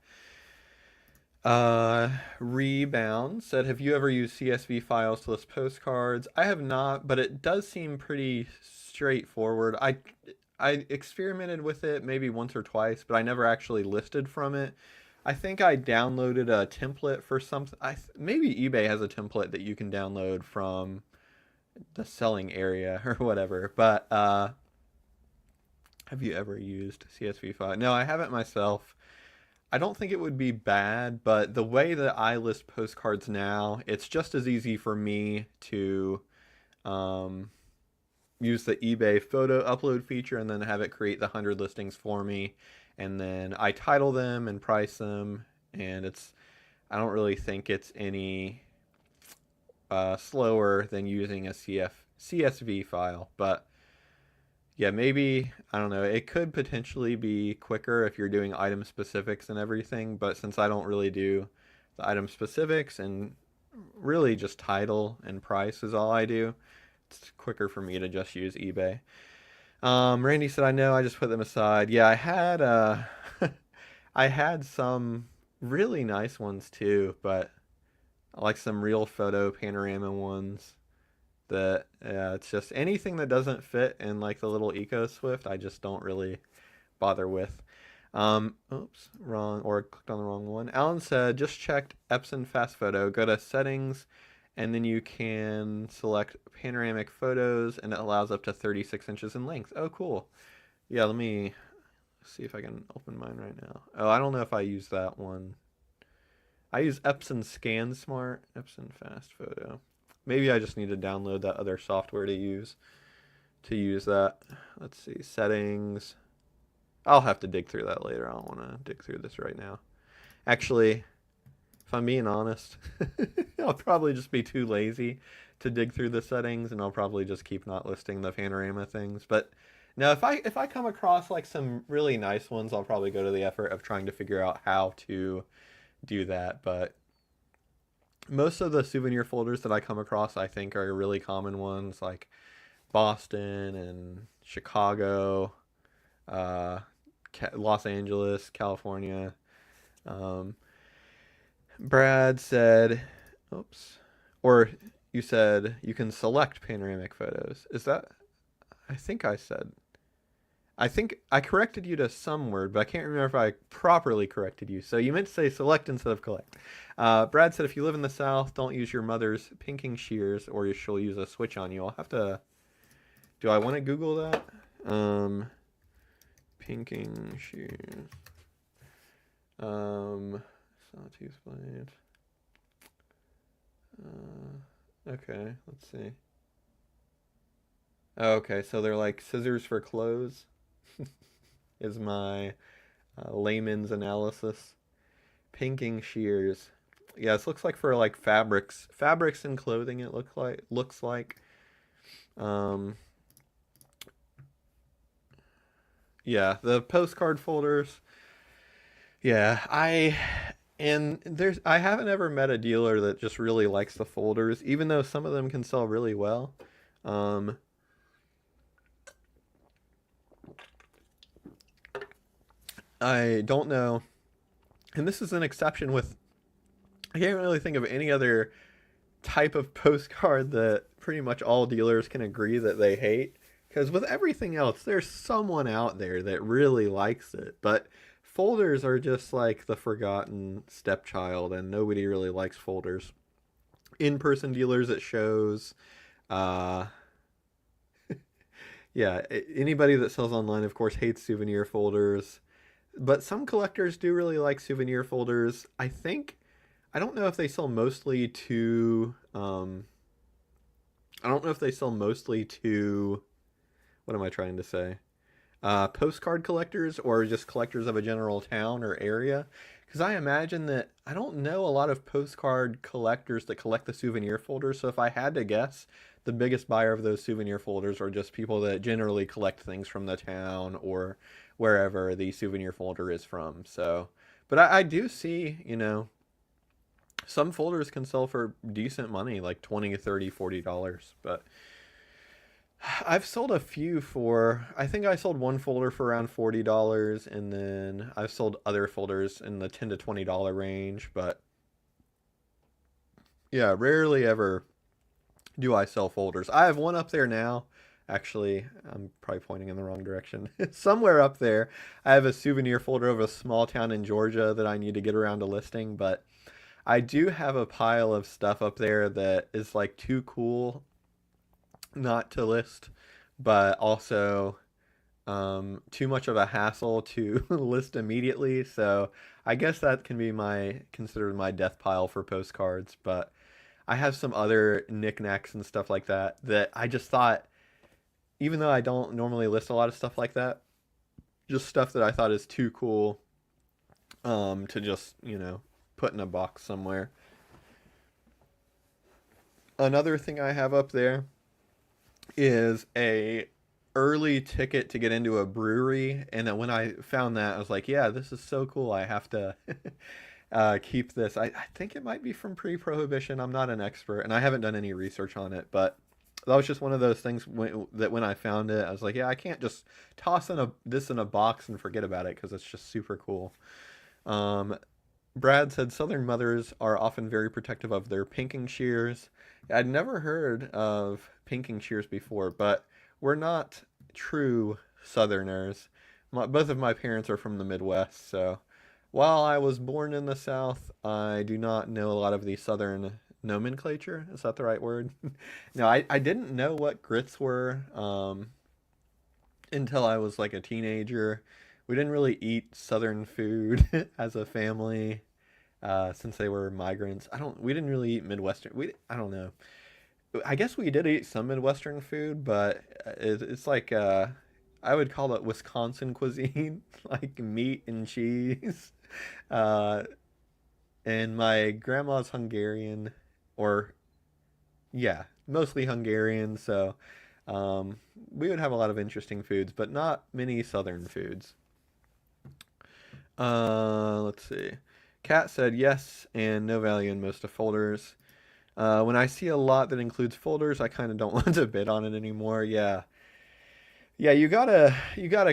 S1: Uh, Rebound said, "Have you ever used CSV files to list postcards?" I have not, but it does seem pretty straightforward. I experimented with it maybe once or twice, but I never actually listed from it. I think I downloaded a template for something. Maybe eBay has a template that you can download from the selling area or whatever. But have you ever used CSV file? No, I haven't myself. I don't think it would be bad, but the way that I list postcards now, it's just as easy for me to um, use the eBay photo upload feature and then have it create the 100 listings for me. And then I title them and price them. And I don't really think it's any slower than using a CSV file. But yeah, maybe, I don't know, it could potentially be quicker if you're doing item specifics and everything, but since I don't really do the item specifics and really just title and price is all I do, it's quicker for me to just use eBay. Randy said, I know, I just put them aside. Yeah, I had I had some really nice ones too, but like some real photo panorama ones that yeah, it's just anything that doesn't fit in like the little eco swift I just don't really bother with. Oops, wrong, or clicked on the wrong one. Alan said just checked Epson Fast Photo. Go to settings, and then you can select panoramic photos, and it allows up to 36 inches in length. Oh, cool. Yeah, let me see if I can open mine right now. Oh, I don't know if I use that one. I use Epson Scan Smart, Epson Fast Photo. Maybe I just need to download that other software to use that. Let's see, settings. I'll have to dig through that later. I don't want to dig through this right now. Actually, if I'm being honest, I'll probably just be too lazy to dig through the settings, and I'll probably just keep not listing the panorama things. But no, if I come across like some really nice ones, I'll probably go to the effort of trying to figure out how to do that. But most of the souvenir folders that I come across, I think, are really common ones like Boston and Chicago, uh, Los Angeles, California. Um, Brad said, oops, or you said you can select panoramic photos. Is that, I think I said, I think I corrected you to some word, but I can't remember if I properly corrected you. So you meant to say select instead of collect. Brad said if you live in the South, don't use your mother's pinking shears or she'll use a switch on you. I'll have to, do I want to Google that? Pinking shears. Sawtooth blade. Okay, let's see. Okay, so they're like scissors for clothes, is my layman's analysis. Pinking shears. Yeah, this looks like for like fabrics and clothing. It looks like. Um, yeah, the postcard folders. Yeah, I haven't ever met a dealer that just really likes the folders, even though some of them can sell really well. Um, I don't know, and this is an exception with. I can't really think of any other type of postcard that pretty much all dealers can agree that they hate. Because with everything else, there's someone out there that really likes it. But folders are just like the forgotten stepchild, and nobody really likes folders. In person dealers at shows, uh, yeah, anybody that sells online, of course, hates souvenir folders. But some collectors do really like souvenir folders. I don't know if they sell mostly to I don't know if they sell mostly to what am I trying to say? Postcard collectors or just collectors of a general town or area. Because I imagine that I don't know a lot of postcard collectors that collect the souvenir folders. So if I had to guess, the biggest buyer of those souvenir folders are just people that generally collect things from the town or wherever the souvenir folder is from. So, but I do see, some folders can sell for decent money, like 20, 30, $40. But I've sold a few for, I think I sold one folder for around $40, and then I've sold other folders in the $10 to $20 range, but yeah, rarely ever do I sell folders. I have one up there now. Actually, I'm probably pointing in the wrong direction. Somewhere up there, I have a souvenir folder of a small town in Georgia that I need to get around to listing, but I do have a pile of stuff up there that is like too cool not to list, but also too much of a hassle to list immediately. So I guess that can be my considered my death pile for postcards. But I have some other knickknacks and stuff like that that I just thought, even though I don't normally list a lot of stuff like that, just stuff that I thought is too cool to just put in a box somewhere. Another thing I have up there is a early ticket to get into a brewery, and then when I found that, I was like, yeah, this is so cool. I have to keep this. I think it might be from pre-prohibition. I'm not an expert, and I haven't done any research on it, but that was just one of those things that when I found it, I was like, yeah, I can't just toss this in a box and forget about it because it's just super cool. Um, Brad said Southern mothers are often very protective of their pinking shears. I'd never heard of pinking shears before, but we're not true Southerners. Both of my parents are from the Midwest, so while I was born in the South, I do not know a lot of the Southern nomenclature. Is that the right word? No, I didn't know what grits were until I was like a teenager. We didn't really eat Southern food as a family since they were migrants. We didn't really eat Midwestern. I don't know. I guess we did eat some Midwestern food, but it's like I would call it Wisconsin cuisine, like meat and cheese. Uh, and my grandma's Hungarian, or yeah, mostly Hungarian. So we would have a lot of interesting foods, but not many Southern foods. Let's see. Kat said yes and no value in most of folders. When I see a lot that includes folders, I kind of don't want to bid on it anymore. Yeah. Yeah, you gotta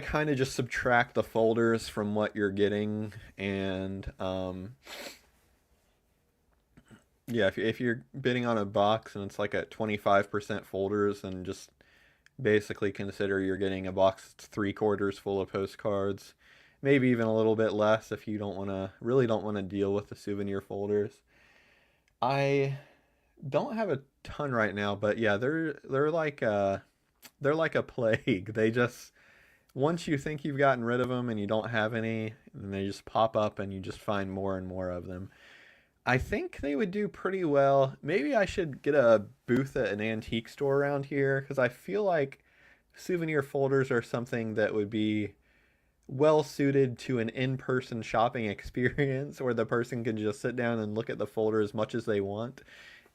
S1: kind of just subtract the folders from what you're getting, and yeah, if you're bidding on a box and it's like at 25% folders, then just basically consider you're getting a box that's three-quarters full of postcards, maybe even a little bit less if you don't want to deal with the souvenir folders. I don't have a ton right now, but yeah, they're like a plague. They just once you think you've gotten rid of them and you don't have any, then they just pop up and you just find more and more of them. I think they would do pretty well. Maybe I should get a booth at an antique store around here because I feel like souvenir folders are something that would be well suited to an in-person shopping experience where the person can just sit down and look at the folder as much as they want,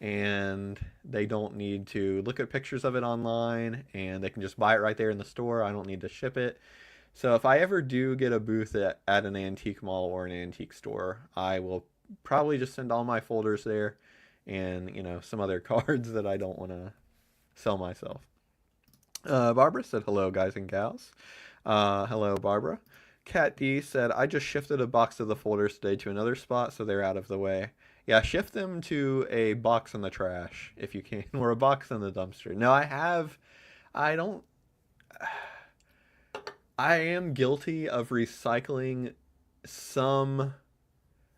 S1: and they don't need to look at pictures of it online, and they can just buy it right there in the store. I don't need to ship it. So if I ever do get a booth at an antique mall or an antique store, I will probably just send all my folders there and, some other cards that I don't want to sell myself. Barbara said hello, guys and gals. Hello, Barbara. Cat D said, I just shifted a box of the folders today to another spot so they're out of the way. Yeah, shift them to a box in the trash if you can, or a box in the dumpster. No, I don't, I am guilty of recycling some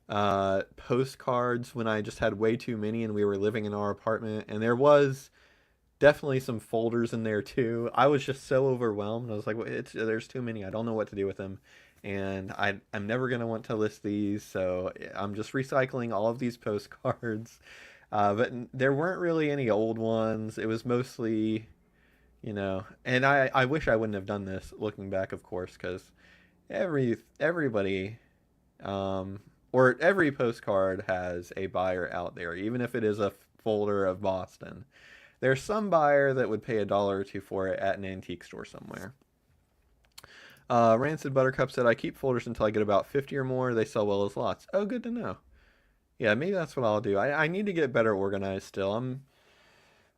S1: postcards when I just had way too many and we were living in our apartment, and there was definitely some folders in there too. I was just so overwhelmed. I was like, there's too many. I don't know what to do with them. And I'm never going to want to list these. So I'm just recycling all of these postcards. But there weren't really any old ones. It was mostly, and I wish I wouldn't have done this looking back, of course, because everybody, or every postcard has a buyer out there, even if it is a folder of Boston. There's some buyer that would pay $1 or $2 for it at an antique store somewhere. Rancid Buttercup said, I keep folders until I get about 50 or more. They sell well as lots. Oh, good to know. Yeah, maybe that's what I'll do. I need to get better organized still.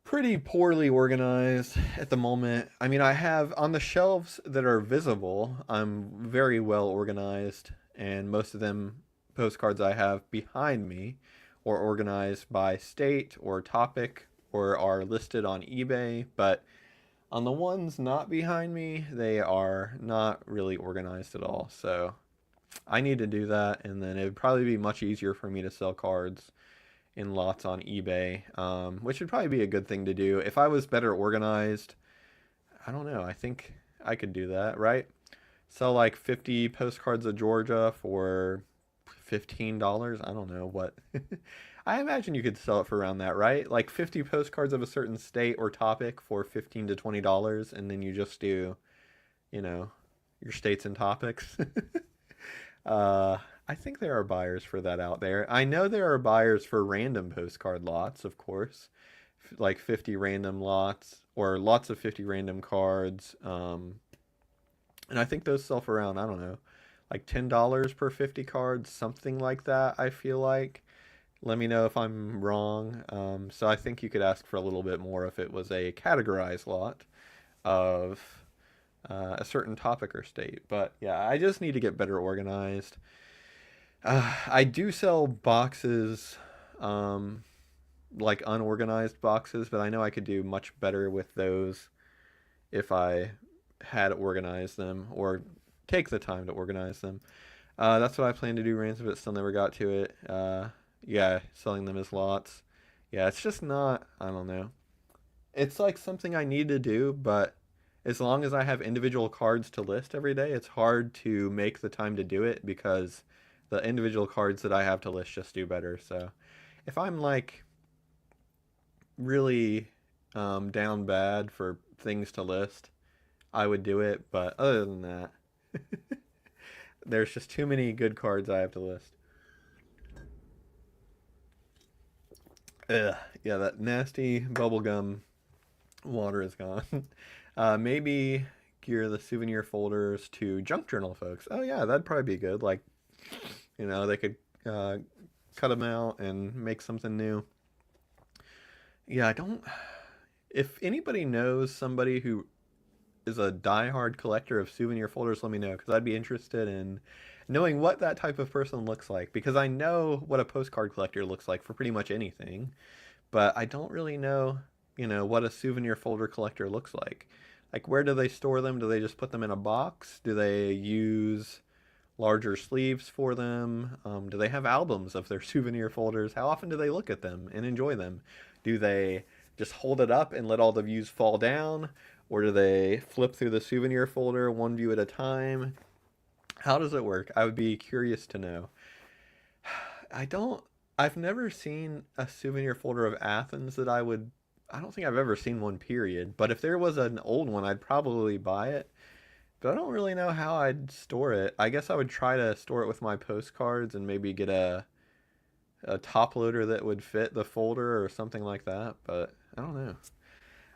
S1: Pretty poorly organized at the moment. I mean, I have on the shelves that are visible, I'm very well organized, and most of them postcards I have behind me or organized by state or topic or are listed on eBay, but on the ones not behind me, they are not really organized at all. So I need to do that, and then it would probably be much easier for me to sell cards in lots on eBay, which would probably be a good thing to do. If I was better organized, I don't know. I think I could do that, right? Sell like 50 postcards of Georgia for $15. I don't know what. I imagine you could sell it for around that, right? Like 50 postcards of a certain state or topic for $15 to $20, and then you just do, you know, your states and topics. Uh, I think there are buyers for that out there. I know there are buyers for random postcard lots, of course, like 50 random lots or lots of 50 random cards. And I think those sell for around, I don't know, like $10 per 50 cards, something like that, I feel like. Let me know if I'm wrong. So I think you could ask for a little bit more if it was a categorized lot of a certain topic or state. But yeah, I just need to get better organized. I do sell boxes, um, like unorganized boxes, but I know I could do much better with those if I had organized them or take the time to organize them. That's what I plan to do, Ransom, but still never got to it. Yeah, selling them as lots. Yeah, it's just not, I don't know. It's like something I need to do, but as long as I have individual cards to list every day, it's hard to make the time to do it because the individual cards that I have to list just do better. So if I'm like really down bad for things to list, I would do it. But other than that, there's just too many good cards I have to list. Ugh, yeah, that nasty bubblegum water is gone. Maybe gear the souvenir folders to junk journal folks. Oh yeah, that'd probably be good. Like, they could uh, cut them out and make something new. Yeah, I don't. If anybody knows somebody who is a diehard collector of souvenir folders, let me know because I'd be interested in knowing what that type of person looks like. Because I know what a postcard collector looks like for pretty much anything, but I don't really know, what a souvenir folder collector looks like. Like, where do they store them? Do they just put them in a box? Do they use larger sleeves for them? Do they have albums of their souvenir folders? How often do they look at them and enjoy them? Do they just hold it up and let all the views fall down? Or do they flip through the souvenir folder one view at a time? How does it work? I would be curious to know. I don't, I've never seen a souvenir folder of Athens that I don't think I've ever seen one, period. But if there was an old one, I'd probably buy it. But I don't really know how I'd store it. I guess I would try to store it with my postcards and maybe get a top loader that would fit the folder or something like that. But I don't know.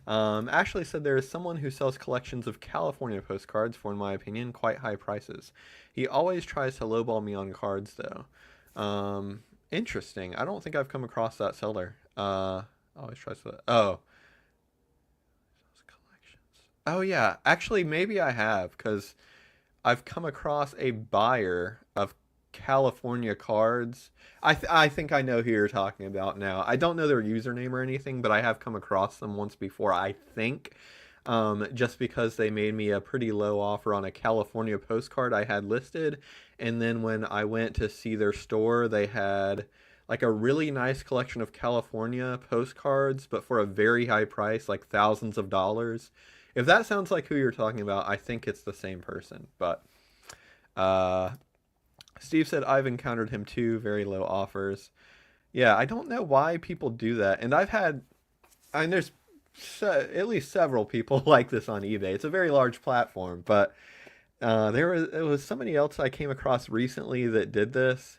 S1: Ashley said there is someone who sells collections of California postcards for, in my opinion, quite high prices. He always tries to lowball me on cards, though. Interesting. I don't think I've come across that seller. Always tries to. Oh, collections. Oh yeah. Actually, maybe I have because I've come across a buyer of California cards. I think I know who you're talking about now. I don't know their username or anything, but I have come across them once before, I think. Just because they made me a pretty low offer on a California postcard I had listed. And then when I went to see their store, they had like a really nice collection of California postcards, but for a very high price, like thousands of dollars. If that sounds like who you're talking about, I think it's the same person. But uh, Steve said I've encountered him too, very low offers. Yeah, I don't know why people do that. And there's at least several people like this on eBay. It's a very large platform, but there was somebody else I came across recently that did this.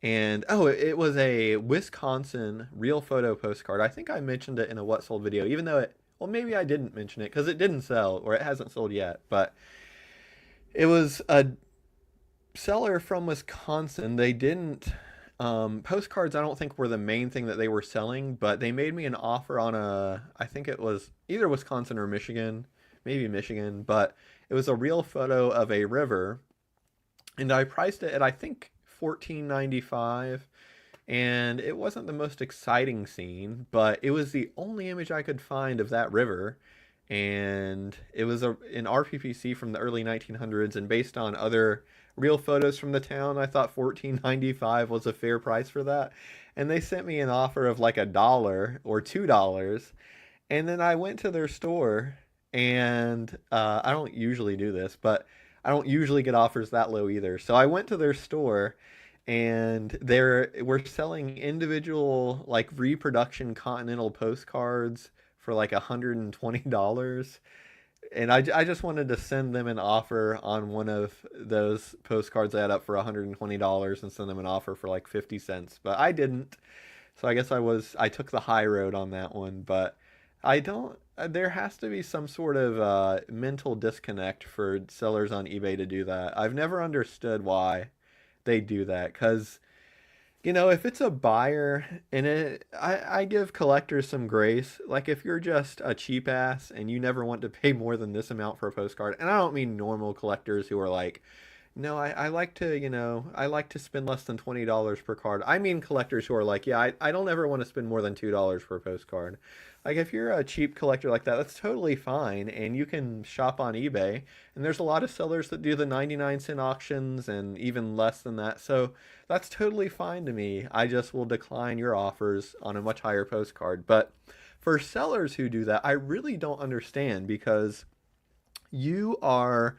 S1: And oh, it was a Wisconsin real photo postcard. I think I mentioned it in a What Sold video, even though well, maybe I didn't mention it because it didn't sell or it hasn't sold yet. But it was a seller from Wisconsin. They didn't Postcards, I don't think were the main thing that they were selling, but they made me an offer on I think it was either Wisconsin or Michigan, maybe Michigan, but it was a real photo of a river, and I priced it at I think 14.95, and it wasn't the most exciting scene, but it was the only image I could find of that river, and it was an RPPC from the early 1900s, and based on other real photos from the town, I thought 14.95 was a fair price for that. And they sent me an offer of like $1 or $2, and then I went to their store, and I don't usually do this, but I don't usually get offers that low either. So I went to their store, and we're selling individual like reproduction continental postcards for like $120. And I just wanted to send them an offer on one of those postcards I had up for $120 and send them an offer for like 50 cents. But I didn't. So I guess I took the high road on that one. But I don't, there has to be some sort of mental disconnect for sellers on eBay to do that. I've never understood why they do that. Because if it's a buyer, and I give collectors some grace. Like if you're just a cheap ass and you never want to pay more than this amount for a postcard, and I don't mean normal collectors who are like, no, I like to, I like to spend less than $20 per card. I mean collectors who are like, yeah, I don't ever want to spend more than $2 for a postcard. Like if you're a cheap collector like that, that's totally fine, and you can shop on eBay. And there's a lot of sellers that do the 99-cent auctions and even less than that. So that's totally fine to me. I just will decline your offers on a much higher postcard. But for sellers who do that, I really don't understand, because you are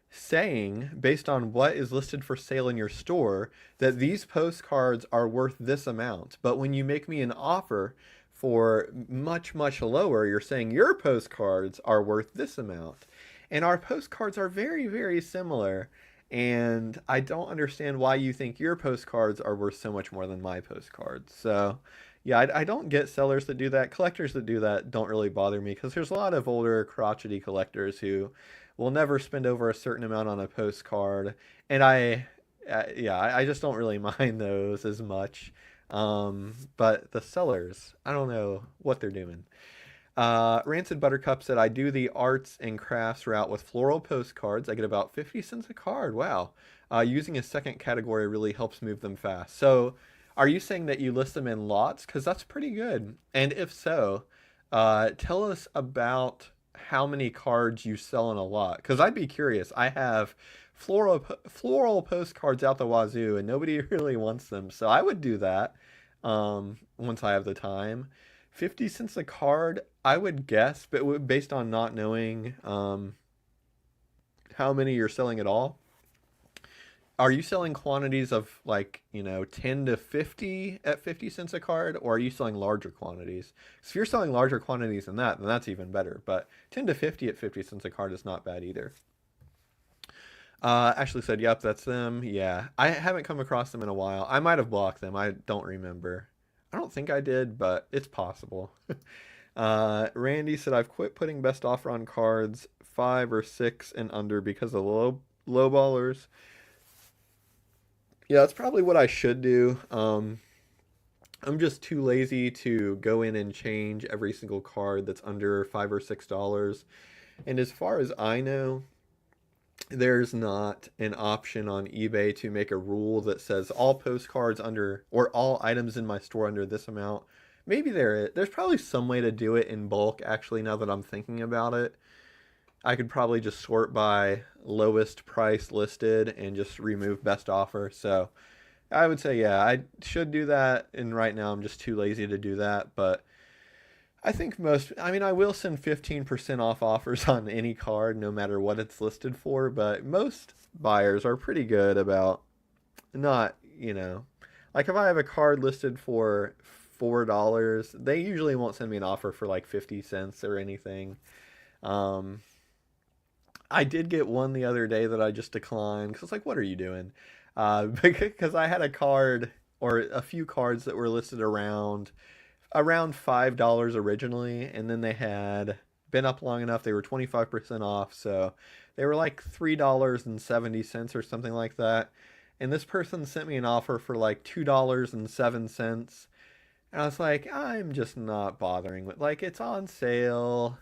S1: saying, based on what is listed for sale in your store, that these postcards are worth this amount. But when you make me an offer for much, much lower, you're saying your postcards are worth this amount. And our postcards are very, very similar. And I don't understand why you think your postcards are worth so much more than my postcards. So, yeah, I don't get sellers that do that. Collectors that do that don't really bother me, because there's a lot of older, crotchety collectors who will never spend over a certain amount on a postcard. And yeah, I just don't really mind those as much. But the sellers, I don't know what they're doing. Rancid Buttercup said, I do the arts and crafts route with floral postcards. I get about 50 cents a card. Wow. Using a second category really helps move them fast. So are you saying that you list them in lots? Because that's pretty good. And if so, tell us about how many cards you sell in a lot. Because I'd be curious. I have floral postcards out the wazoo, and nobody really wants them. So I would do that once I have the time. 50 cents a card, I would guess, but based on not knowing how many you're selling at all. Are you selling quantities of like, 10 to 50 at 50 cents a card, or are you selling larger quantities? So if you're selling larger quantities than that, then that's even better. But 10 to 50 at 50 cents a card is not bad either. Ashley said, yep, that's them. Yeah, I haven't come across them in a while. I might have blocked them. I don't remember. I don't think I did, but it's possible. Randy said, I've quit putting best offer on cards 5 or 6 and under because of low ballers. Yeah, that's probably what I should do. I'm just too lazy to go in and change every single card that's under $5 or $6. And as far as I know, there's not an option on eBay to make a rule that says all postcards under, or all items in my store under this amount. Maybe there's probably some way to do it in bulk, actually, now that I'm thinking about it. I could probably just sort by lowest price listed and just remove best offer. So I would say, yeah, I should do that. And right now I'm just too lazy to do that. But I think I will send 15% off offers on any card, no matter what it's listed for. But most buyers are pretty good about not, like if I have a card listed for $4, they usually won't send me an offer for like 50 cents or anything. I did get one the other day that I just declined because, like, what are you doing? Because I had a card or a few cards that were listed around $5 originally, and then they had been up long enough. They were 25% off, so they were like $3.70 or something like that. and this person sent me an offer for like $2.07. And I was like, I'm just not bothering with, like, it's on sale.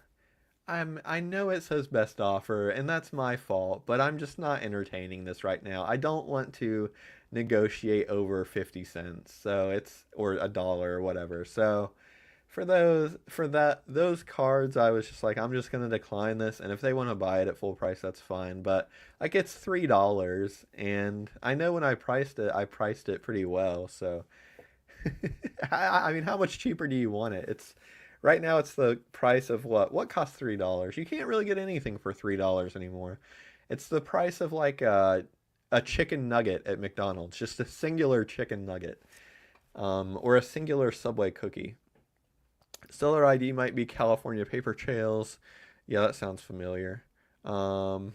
S1: I know it says best offer, and that's my fault, but I'm just not entertaining this right now. I don't want to negotiate over 50 cents. So it's, or a dollar or whatever. So those cards, I was just like, I'm just gonna decline this, and if they want to buy it at full price, that's fine. But like, it's $3, and I know when I priced it pretty well. So I mean, how much cheaper do you want it? It's right now it's the price of what costs $3. You can't really get anything for $3 anymore. It's the price of like a chicken nugget at McDonald's, just a singular chicken nugget, or a singular Subway cookie. Seller ID might be California Paper Trails. Yeah, that sounds familiar. Um,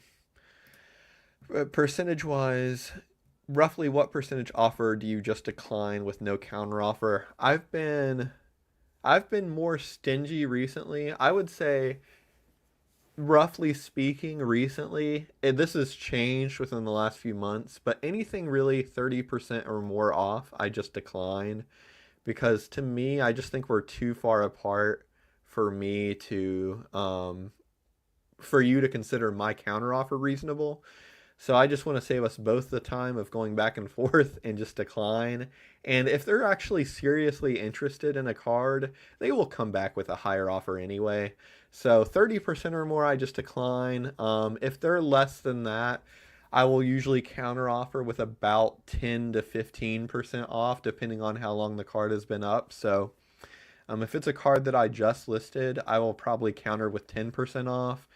S1: Percentage wise, roughly what percentage offer do you just decline with no counter offer? I've been more stingy recently. I would say, roughly speaking, recently, and this has changed within the last few months, but anything really 30% or more off, I just decline, because to me, I just think we're too far apart for me to for you to consider my counteroffer reasonable. So I just want to save us both the time of going back and forth and just decline. And if they're actually seriously interested in a card, they will come back with a higher offer anyway. So 30% or more, I just decline. If they're less than that, I will usually counteroffer with about 10 to 15% off, depending on how long the card has been up. So if it's a card that I just listed, I will probably counter with 10% off.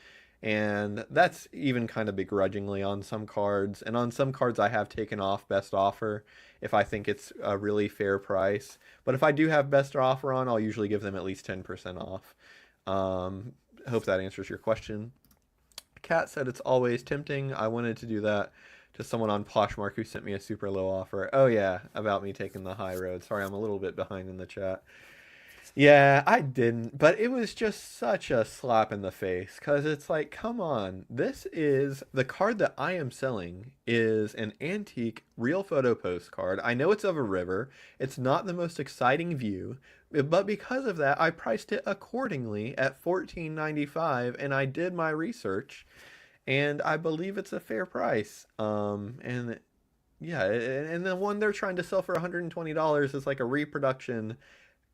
S1: And that's even kind of begrudgingly on some cards. And on some cards, I have taken off best offer if I think it's a really fair price. But if I do have best offer on, I'll usually give them at least 10% off. Hope that answers your question. Kat said it's always tempting. I wanted to do that to someone on Poshmark who sent me a super low offer. Oh yeah, about me taking the high road. Sorry, I'm a little bit behind in the chat. Yeah, I didn't, but it was just such a slap in the face because it's like, come on, this is the card that I am selling is an antique real photo postcard. I know it's of a river. It's not the most exciting view, but because of that, I priced it accordingly at $14.95, and I did my research, and I believe it's a fair price. And yeah, and the one they're trying to sell for $120 is like a reproduction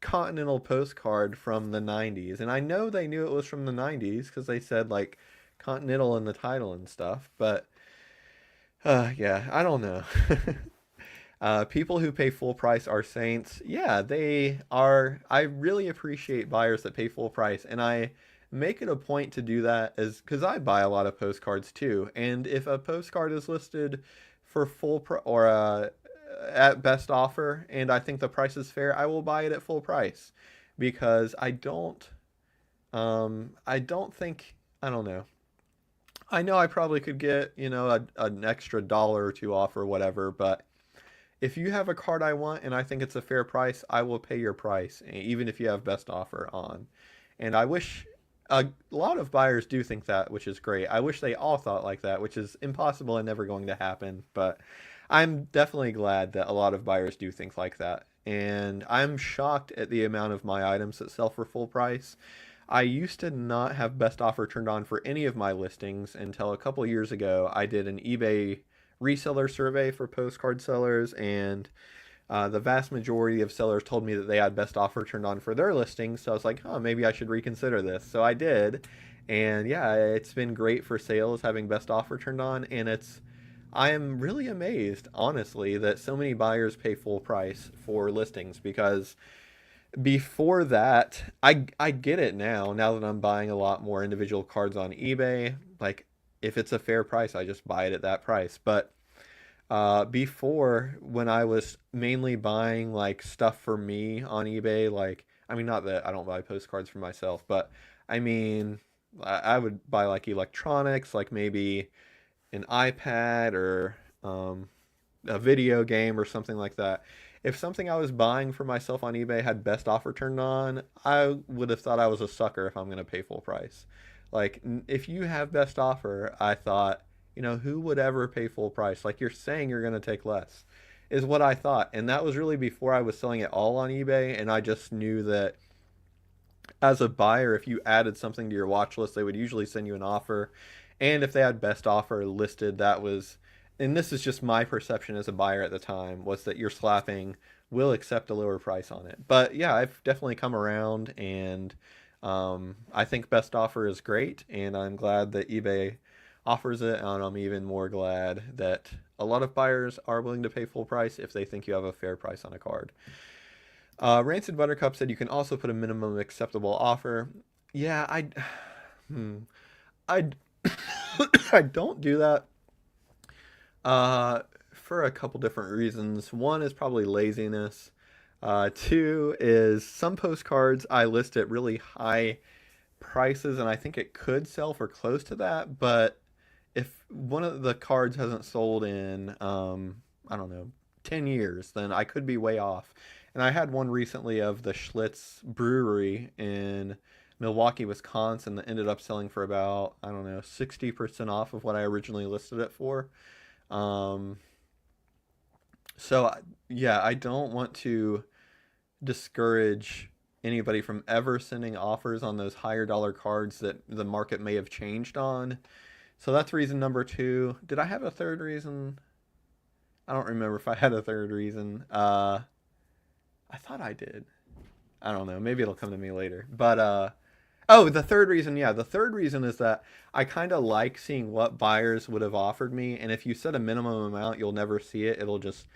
S1: Continental postcard from the 90s. And I know they knew it was from the 90s because they said like Continental in the title and stuff. But yeah, I don't know. People who pay full price are saints. Yeah, they are. I really appreciate buyers that pay full price. And I make it a point to do that as because I buy a lot of postcards too. And if a postcard is listed for full or at best offer and I think the price is fair, I will buy it at full price because I don't think, I don't know. I know I probably could get, an extra dollar or two off or whatever, but if you have a card I want and I think it's a fair price, I will pay your price, even if you have best offer on. And I wish a lot of buyers do think that, which is great. I wish they all thought like that, which is impossible and never going to happen. But I'm definitely glad that a lot of buyers do think like that. And I'm shocked at the amount of my items that sell for full price. I used to not have best offer turned on for any of my listings until a couple years ago. I did an eBay reseller survey for postcard sellers, and the vast majority of sellers told me that they had best offer turned on for their listings. So I was like, oh, maybe I should reconsider this. So I did. And yeah, it's been great for sales having best offer turned on. And I am really amazed, honestly, that so many buyers pay full price for listings because before that, I get it now that I'm buying a lot more individual cards on eBay. Like, if it's a fair price, I just buy it at that price. But before, when I was mainly buying like stuff for me on eBay, like, I mean, not that I don't buy postcards for myself, but I mean, I would buy like electronics, like maybe an iPad or a video game or something like that. If something I was buying for myself on eBay had best offer turned on, I would have thought I was a sucker if I'm going to pay full price. Like, if you have best offer, I thought who would ever pay full price? Like, you're saying you're going to take less, is what I thought. And that was really before I was selling it all on eBay. And I just knew that as a buyer, if you added something to your watch list, they would usually send you an offer. And if they had best offer listed, that was, and this is just my perception as a buyer at the time, was that you're slapping will accept a lower price on it. But yeah, I've definitely come around, and I think best offer is great, and I'm glad that eBay offers it, and I'm even more glad that a lot of buyers are willing to pay full price if they think you have a fair price on a card. Rancid Buttercup said you can also put a minimum acceptable offer. Yeah, I, I don't do that for a couple different reasons. One is probably laziness. Two is some postcards I list at really high prices, and I think it could sell for close to that. But if one of the cards hasn't sold in, I don't know, 10 years, then I could be way off. And I had one recently of the Schlitz Brewery in Milwaukee, Wisconsin that ended up selling for about, I don't know, 60% off of what I originally listed it for. Um, so, yeah, I don't want to discourage anybody from ever sending offers on those higher dollar cards that the market may have changed on. So that's reason number two. Did I have a third reason? I don't remember if I had a third reason. I thought I did. I don't know. Maybe it'll come to me later. But oh, the third reason, yeah, the third reason is that I kind of like seeing what buyers would have offered me, and if you set a minimum amount, you'll never see it. It'll just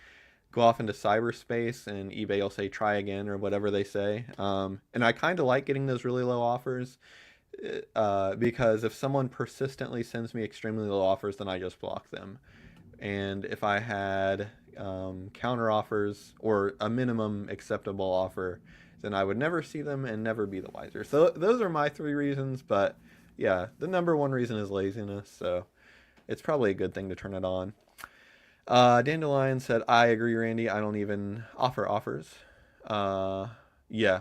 S1: go off into cyberspace, and eBay will say try again or whatever they say. And I kind of like getting those really low offers because if someone persistently sends me extremely low offers, then I just block them. And if I had counter offers or a minimum acceptable offer, then I would never see them and never be the wiser. So those are my three reasons. But yeah, the number one reason is laziness. So it's probably a good thing to turn it on. Dandelion said, I agree, Randy. I don't even offer offers. Yeah.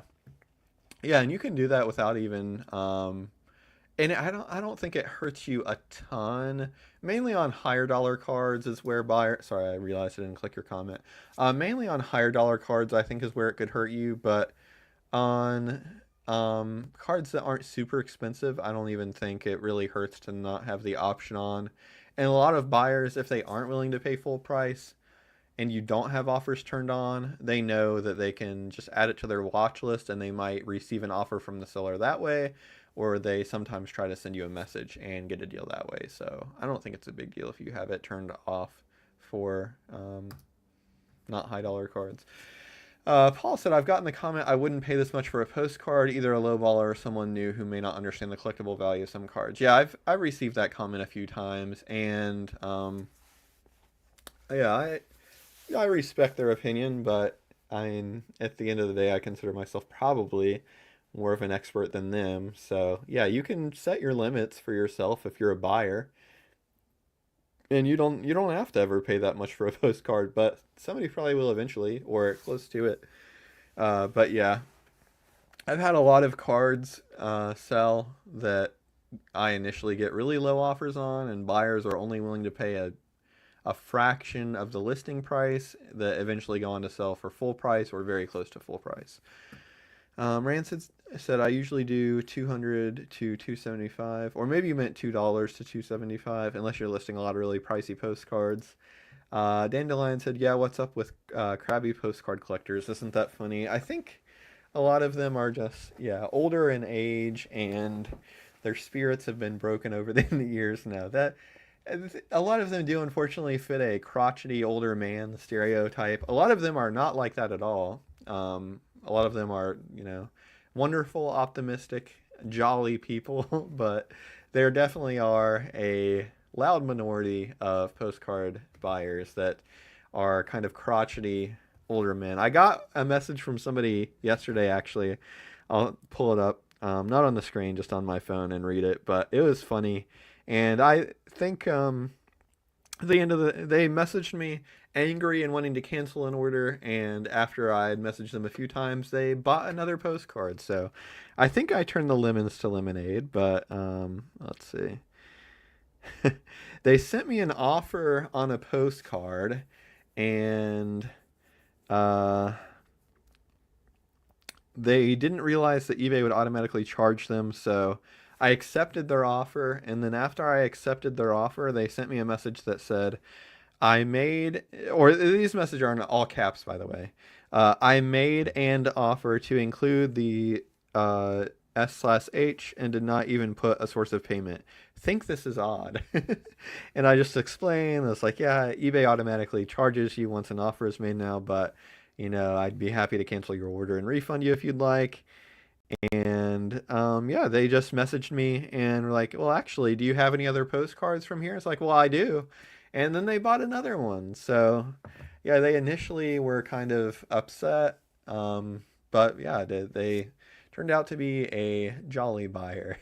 S1: Yeah, and you can do that without even and I don't think it hurts you a ton. Mainly on higher dollar cards is where buyer. Sorry, I realized I didn't click your comment. Mainly on higher dollar cards, I think is where it could hurt you. But on cards that aren't super expensive, I don't even think it really hurts to not have the option on. And a lot of buyers, if they aren't willing to pay full price and you don't have offers turned on, they know that they can just add it to their watch list and they might receive an offer from the seller that way, or they sometimes try to send you a message and get a deal that way. So I don't think it's a big deal if you have it turned off for not high dollar cards. Paul said, I've gotten the comment, I wouldn't pay this much for a postcard, either a lowballer or someone new who may not understand the collectible value of some cards. Yeah, I've received that comment a few times, and yeah, I respect their opinion, but I mean, at the end of the day, I consider myself probably more of an expert than them. So yeah, you can set your limits for yourself if you're a buyer. And you don't have to ever pay that much for a postcard, but somebody probably will eventually, or close to it. But yeah, I've had a lot of cards sell that I initially get really low offers on, and buyers are only willing to pay a fraction of the listing price that eventually go on to sell for full price or very close to full price. Rancid said I usually do 200 to 275, or maybe you meant $2 to 275, unless you're listing a lot of really pricey postcards. Dandelion said, yeah, what's up with crabby postcard collectors? Isn't that funny? I think a lot of them are just, yeah, older in age, and their spirits have been broken over the years now. That a lot of them do unfortunately fit a crotchety older man stereotype. A lot of them are not like that at all. A lot of them are, wonderful, optimistic, jolly people, but there definitely are a loud minority of postcard buyers that are kind of crotchety older men. I got a message from somebody yesterday, actually. I'll pull it up, not on the screen, just on my phone and read it, but it was funny. And I think they messaged me angry and wanting to cancel an order, and after I had messaged them a few times, they bought another postcard. So I think I turned the lemons to lemonade, but let's see. They sent me an offer on a postcard, and uh, they didn't realize that eBay would automatically charge them, so I accepted their offer. And then after I accepted their offer, they sent me a message that said, I made, or these messages are in all caps, by the way. I made and offer to include the uh, S/H and did not even put a source of payment. Think this is odd. And I just explained, it's like, yeah, eBay automatically charges you once an offer is made now, but I'd be happy to cancel your order and refund you if you'd like. And yeah, they just messaged me and were like, well, actually, do you have any other postcards from here? It's like, well, I do. And then they bought another one. So yeah, they initially were kind of upset. But yeah, they turned out to be a jolly buyer.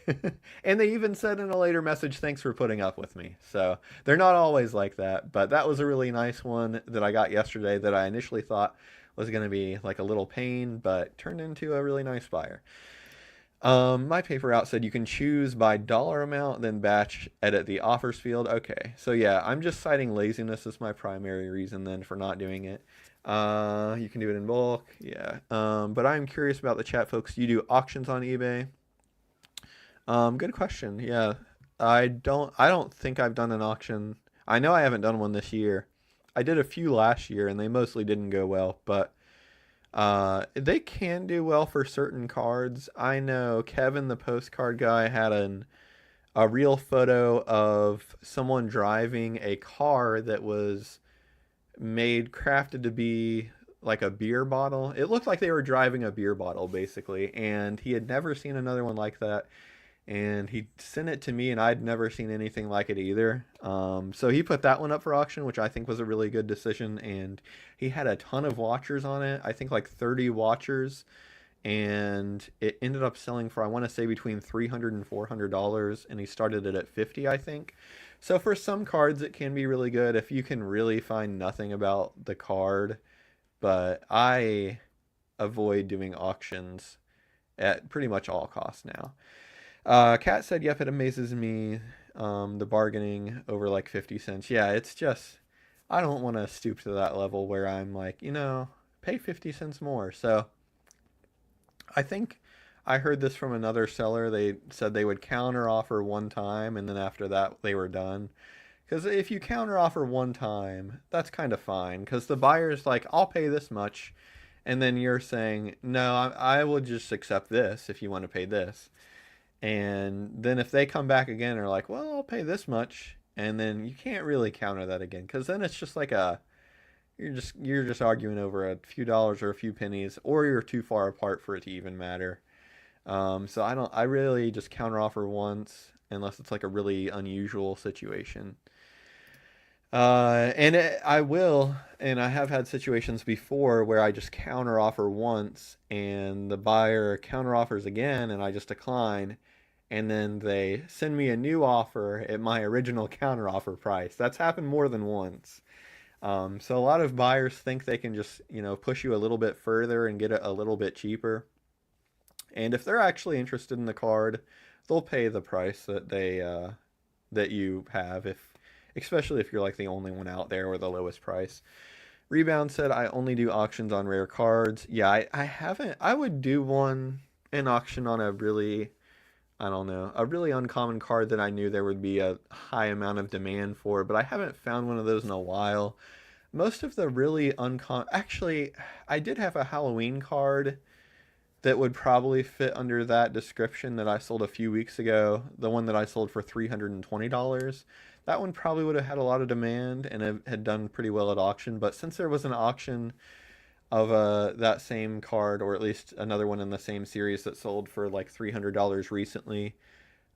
S1: And they even said in a later message, thanks for putting up with me. So they're not always like that. But that was a really nice one that I got yesterday that I initially thought was going to be like a little pain, but turned into a really nice buyer. My paper route said you can choose by dollar amount, then batch edit the offers field. Okay, so yeah, I'm just citing laziness as my primary reason then for not doing it. You can do it in bulk, yeah. But I'm curious about the chat, folks. You do auctions on eBay? Good question. Yeah, I don't think I've done an auction. I know I haven't done one this year. I did a few last year, and they mostly didn't go well, but they can do well for certain cards. I know Kevin, the postcard guy, had a real photo of someone driving a car that was crafted to be like a beer bottle. It looked like they were driving a beer bottle, basically, and he had never seen another one like that. And he sent it to me, and I'd never seen anything like it either. So he put that one up for auction, which I think was a really good decision. And he had a ton of watchers on it. I think like 30 watchers, and it ended up selling for, I want to say, between $300 and $400. And he started it at 50, I think. So for some cards, it can be really good if you can really find nothing about the card. But I avoid doing auctions at pretty much all costs now. Kat said, yep, it amazes me, the bargaining over like 50 cents. Yeah, it's just, I don't want to stoop to that level where I'm like, pay 50 cents more. So I think I heard this from another seller. They said they would counter offer one time, and then after that, they were done. Because if you counter offer one time, that's kind of fine. Because the buyer's like, I'll pay this much. And then you're saying, no, I will just accept this if you want to pay this. And then if they come back again and are like, well, I'll pay this much, and then you can't really counter that again, because then it's just like you're just arguing over a few dollars or a few pennies, or you're too far apart for it to even matter. So I really just counter offer once unless it's like a really unusual situation. I will, and I have had situations before where I just counter offer once and the buyer counter offers again and I just decline, and then they send me a new offer at my original counter offer price. That's happened more than once. So a lot of buyers think they can just, push you a little bit further and get it a little bit cheaper. And if they're actually interested in the card, they'll pay the price that you have, if especially if you're like the only one out there or the lowest price. Rebound said, I only do auctions on rare cards. Yeah, I haven't. I would do an auction on a really, I don't know, a really uncommon card that I knew there would be a high amount of demand for, but I haven't found one of those in a while. Most of the really uncommon, actually, I did have a Halloween card that would probably fit under that description that I sold a few weeks ago. The one that I sold for $320. That one probably would have had a lot of demand and it had done pretty well at auction. But since there was an auction of that same card, or at least another one in the same series that sold for like $300 recently,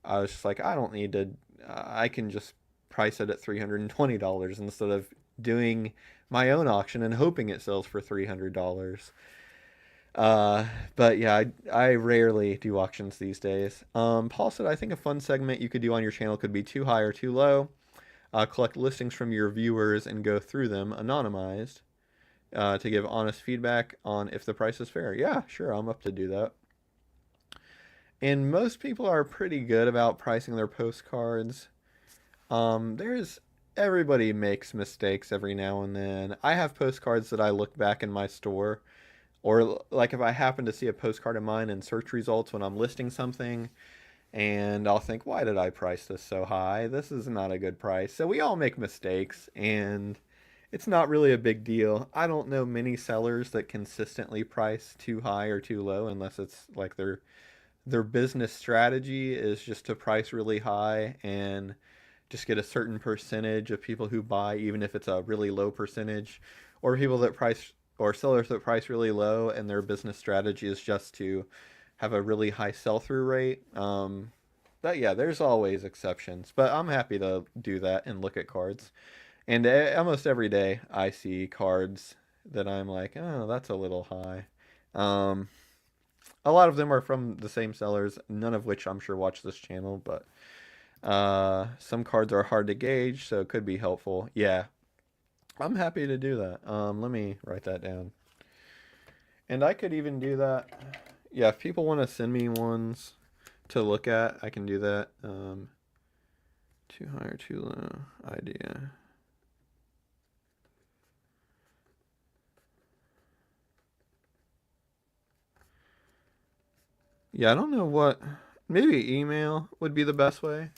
S1: I was just like, I don't need to. I can just price it at $320 instead of doing my own auction and hoping it sells for $300. But yeah, I rarely do auctions these days. Paul said, I think a fun segment you could do on your channel could be too high or too low. Collect listings from your viewers and go through them anonymized to give honest feedback on if the price is fair. Yeah, sure, I'm up to do that. And most people are pretty good about pricing their postcards. There's everybody makes mistakes every now and then. I have postcards that I look back in my store, or like if I happen to see a postcard of mine in search results when I'm listing something, and I'll think, why did I price this so high? This is not a good price. So we all make mistakes, and it's not really a big deal. I don't know many sellers that consistently price too high or too low unless it's like their business strategy is just to price really high and just get a certain percentage of people who buy, even if it's a really low percentage, or people that price or sellers that price really low and their business strategy is just to have a really high sell-through rate. But yeah, there's always exceptions, but I'm happy to do that and look at cards. And almost every day I see cards that I'm like, oh, that's a little high. Um, a lot of them are from the same sellers, none of which I'm sure watch this channel, but some cards are hard to gauge, so it could be helpful. Yeah, I'm happy to do that. Let me write that down. And I could even do that. Yeah, if people want to send me ones to look at, I can do that. Too high or too low idea. Yeah, I don't know what. Maybe email would be the best way.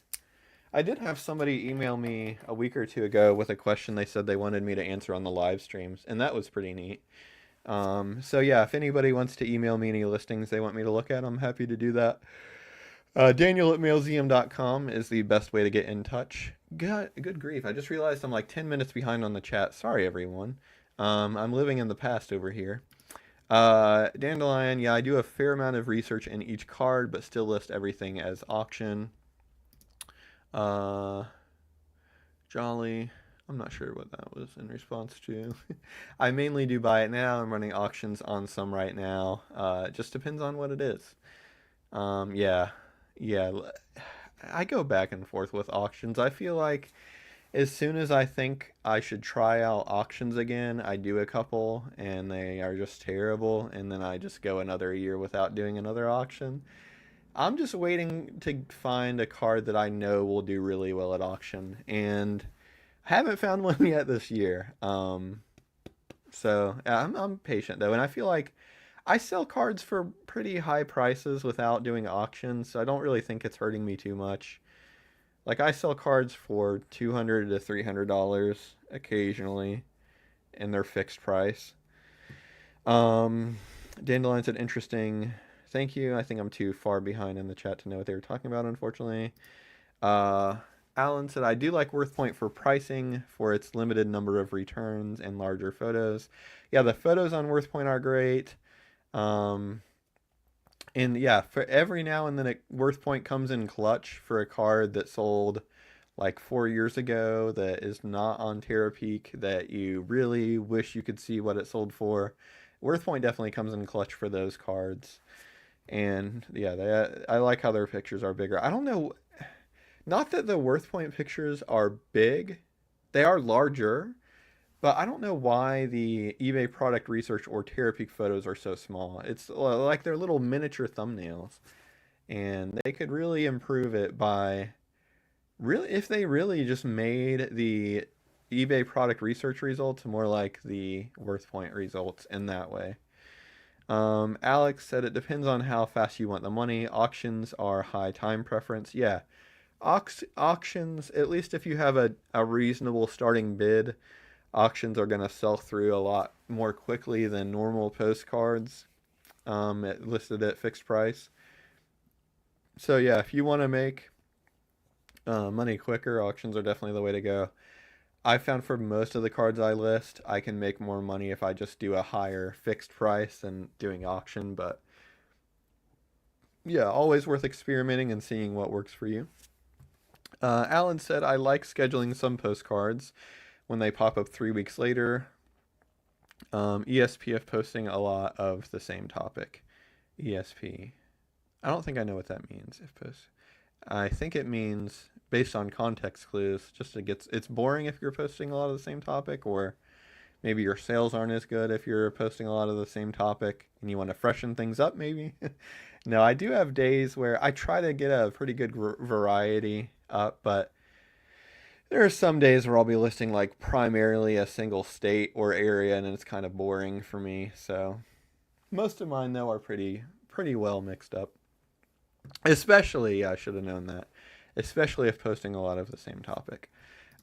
S1: I did have somebody email me a week or two ago with a question they said they wanted me to answer on the live streams, and that was pretty neat. So yeah, if anybody wants to email me any listings they want me to look at, I'm happy to do that. Daniel at mailseum.com is the best way to get in touch. Good grief, I just realized I'm like 10 minutes behind on the chat. Sorry, everyone. I'm living in the past over here. Dandelion, yeah, I do a fair amount of research in each card, but still list everything as auction. Uh, Jolly, I'm not sure what that was in response to. I mainly do buy it now. I'm running auctions on some right now. It just depends on what it is. Yeah, yeah. I go back and forth with auctions. I feel like as soon as I think I should try out auctions again, I do a couple and they are just terrible, and then I just go another year without doing another auction. I'm just waiting to find a card that I know will do really well at auction, and I haven't found one yet this year. So yeah, I'm patient though, and I feel like I sell cards for pretty high prices without doing auctions, so I don't really think it's hurting me too much. Like I sell cards for $200 to $300 occasionally, and they're fixed price. Um, Dandelion said interesting. Thank you. I think I'm too far behind in the chat to know what they were talking about, unfortunately. Uh, Alan said, I do like WorthPoint for pricing for its limited number of returns and larger photos. Yeah, the photos on WorthPoint are great. Um, and yeah, for every now and then, WorthPoint comes in clutch for a card that sold like 4 years ago that is not on Terapeak that you really wish you could see what it sold for. WorthPoint definitely comes in clutch for those cards. And yeah, I like how their pictures are bigger. I don't know, not that the WorthPoint pictures are big, they are larger, but I don't know why the eBay product research or Terapeak photos are so small. It's like they're little miniature thumbnails, and they could really improve it by really if they really just made the eBay product research results more like the WorthPoint results in that way. Alex said it depends on how fast you want the money. Auctions are high time preference. Yeah, auctions, at least if you have a reasonable starting bid, auctions are going to sell through a lot more quickly than normal postcards listed at fixed price. So yeah, if you want to make money quicker, auctions are definitely the way to go. I found for most of the cards I list, I can make more money if I just do a higher fixed price than doing auction, but yeah, always worth experimenting and seeing what works for you. Alan said, I like scheduling some postcards when they pop up 3 weeks later. ESPF posting a lot of the same topic. ESP. I don't think I know what that means. If post, I think it means based on context clues. Just it's boring if you're posting a lot of the same topic, or maybe your sales aren't as good if you're posting a lot of the same topic and you want to freshen things up. Maybe. No, I do have days where I try to get a pretty good variety up, but There are some days where I'll be listing like primarily a single state or area, and it's kind of boring for me. So most of mine though are pretty well mixed up. Especially, yeah, I should have known that. Especially if posting a lot of the same topic.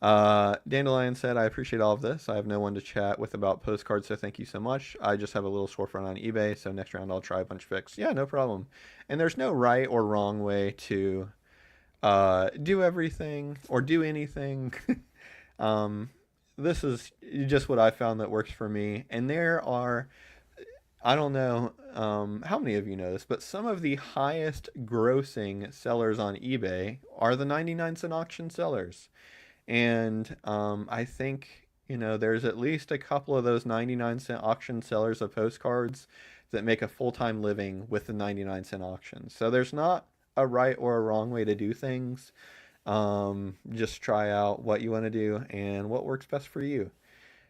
S1: Dandelion said, I appreciate all of this. I have no one to chat with about postcards, so thank you so much. I just have a little storefront on eBay, so next round I'll try a bunch of fix. Yeah, no problem. And there's no right or wrong way to do everything or do anything. um, this is just what I found that works for me. And there are, I don't know how many of you know this, but some of the highest grossing sellers on eBay are the 99-cent auction sellers. And I think, there's at least a couple of those 99-cent auction sellers of postcards that make a full-time living with the 99-cent auctions. So there's not a right or a wrong way to do things. Just try out what you want to do and what works best for you.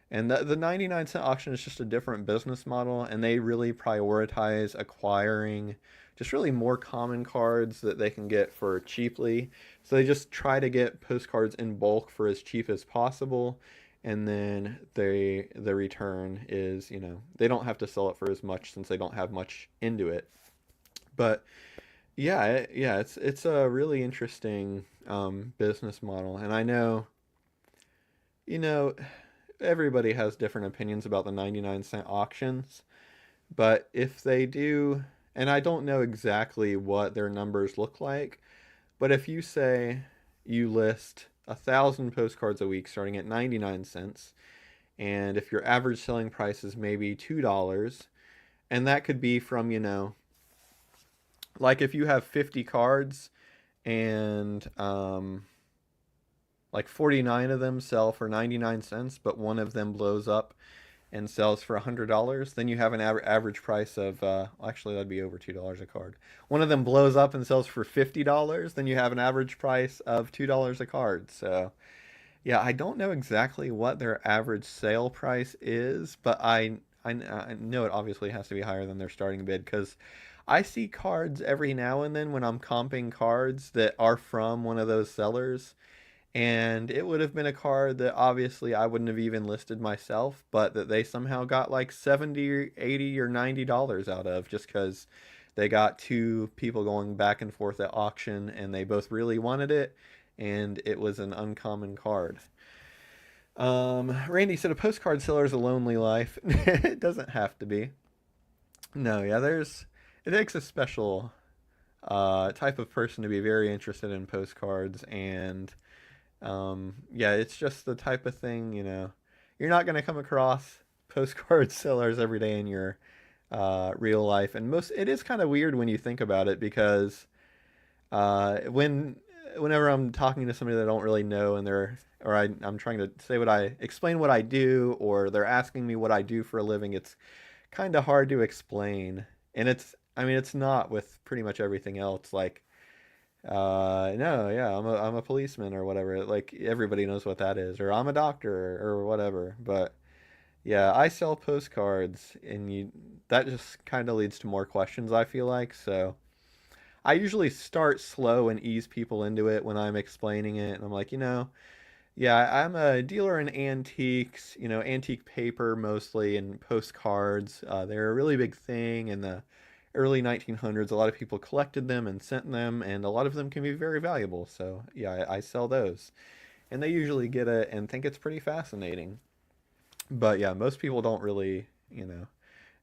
S1: And the 99-cent auction is just a different business model, and they really prioritize acquiring just really more common cards that they can get for cheaply. So they just try to get postcards in bulk for as cheap as possible, and then the return is, they don't have to sell it for as much since they don't have much into it. But yeah, it's a really interesting business model, and I know, you know, everybody has different opinions about the 99-cent auctions, but if they do, and I don't know exactly what their numbers look like, but if you say you list 1,000 postcards a week starting at 99 cents, and if your average selling price is maybe $2, and that could be from, like if you have 50 cards and like 49 of them sell for 99 cents, but one of them blows up and sells for $100, then you have an average price of, actually, that'd be over $2 a card. One of them blows up and sells for $50, then you have an average price of $2 a card. So, yeah, I don't know exactly what their average sale price is, but I know it obviously has to be higher than their starting bid because I see cards every now and then when I'm comping cards that are from one of those sellers, and it would have been a card that obviously I wouldn't have even listed myself, but that they somehow got like 70 or 80 or $90 out of just because they got two people going back and forth at auction and they both really wanted it, and it was an uncommon card. Randy said a postcard seller is a lonely life. It doesn't have to be. No, yeah, it takes a special type of person to be very interested in postcards, and yeah, it's just the type of thing, you're not going to come across postcard sellers every day in your real life. And it is kind of weird when you think about it because whenever I'm talking to somebody that I don't really know and I'm trying to explain what I do, or they're asking me what I do for a living, it's kind of hard to explain. And it's not with pretty much everything else. Like, no, yeah, I'm a policeman or whatever. Like everybody knows what that is, or I'm a doctor or whatever. But yeah, I sell postcards, and that just kind of leads to more questions, I feel like. So I usually start slow and ease people into it when I'm explaining it, and I'm like, yeah, I'm a dealer in antiques, antique paper mostly, and postcards. They're a really big thing in the early 1900s. A lot of people collected them and sent them, and a lot of them can be very valuable. So, yeah, I sell those. And they usually get it and think it's pretty fascinating. But yeah, most people don't really,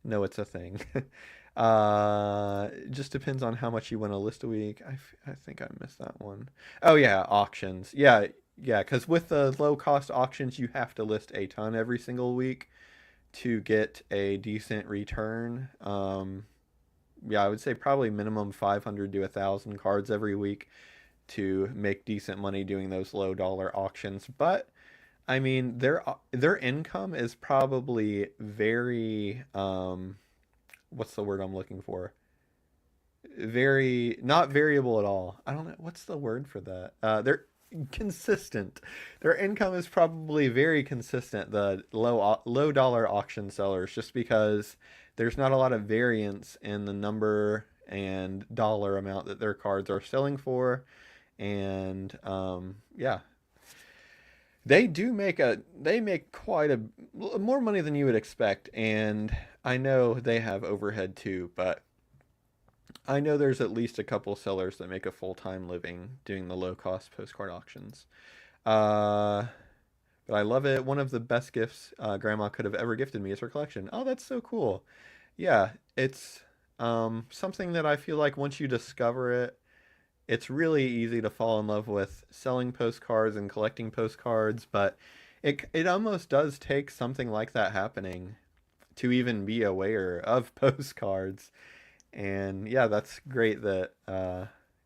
S1: know it's a thing. It just depends on how much you want to list a week. I think I missed that one. Oh yeah, auctions. Yeah, because with the low cost auctions, you have to list a ton every single week to get a decent return. Yeah, I would say probably minimum 500 to 1,000 cards every week to make decent money doing those low dollar auctions. But I mean, their income is probably very what's the word I'm looking for? Very not variable at all. I don't know what's the word for that. They're consistent. Their income is probably very consistent. The low dollar auction sellers, just because there's not a lot of variance in the number and dollar amount that their cards are selling for, and yeah, they make quite a more money than you would expect, and I know they have overhead too, but I know there's at least a couple sellers that make a full-time living doing the low-cost postcard auctions. Uh, but I love it. One of the best gifts Grandma could have ever gifted me is her collection. Oh, that's so cool. Yeah, it's something that I feel like once you discover it, it's really easy to fall in love with selling postcards and collecting postcards, but it almost does take something like that happening to even be aware of postcards. And yeah, that's great that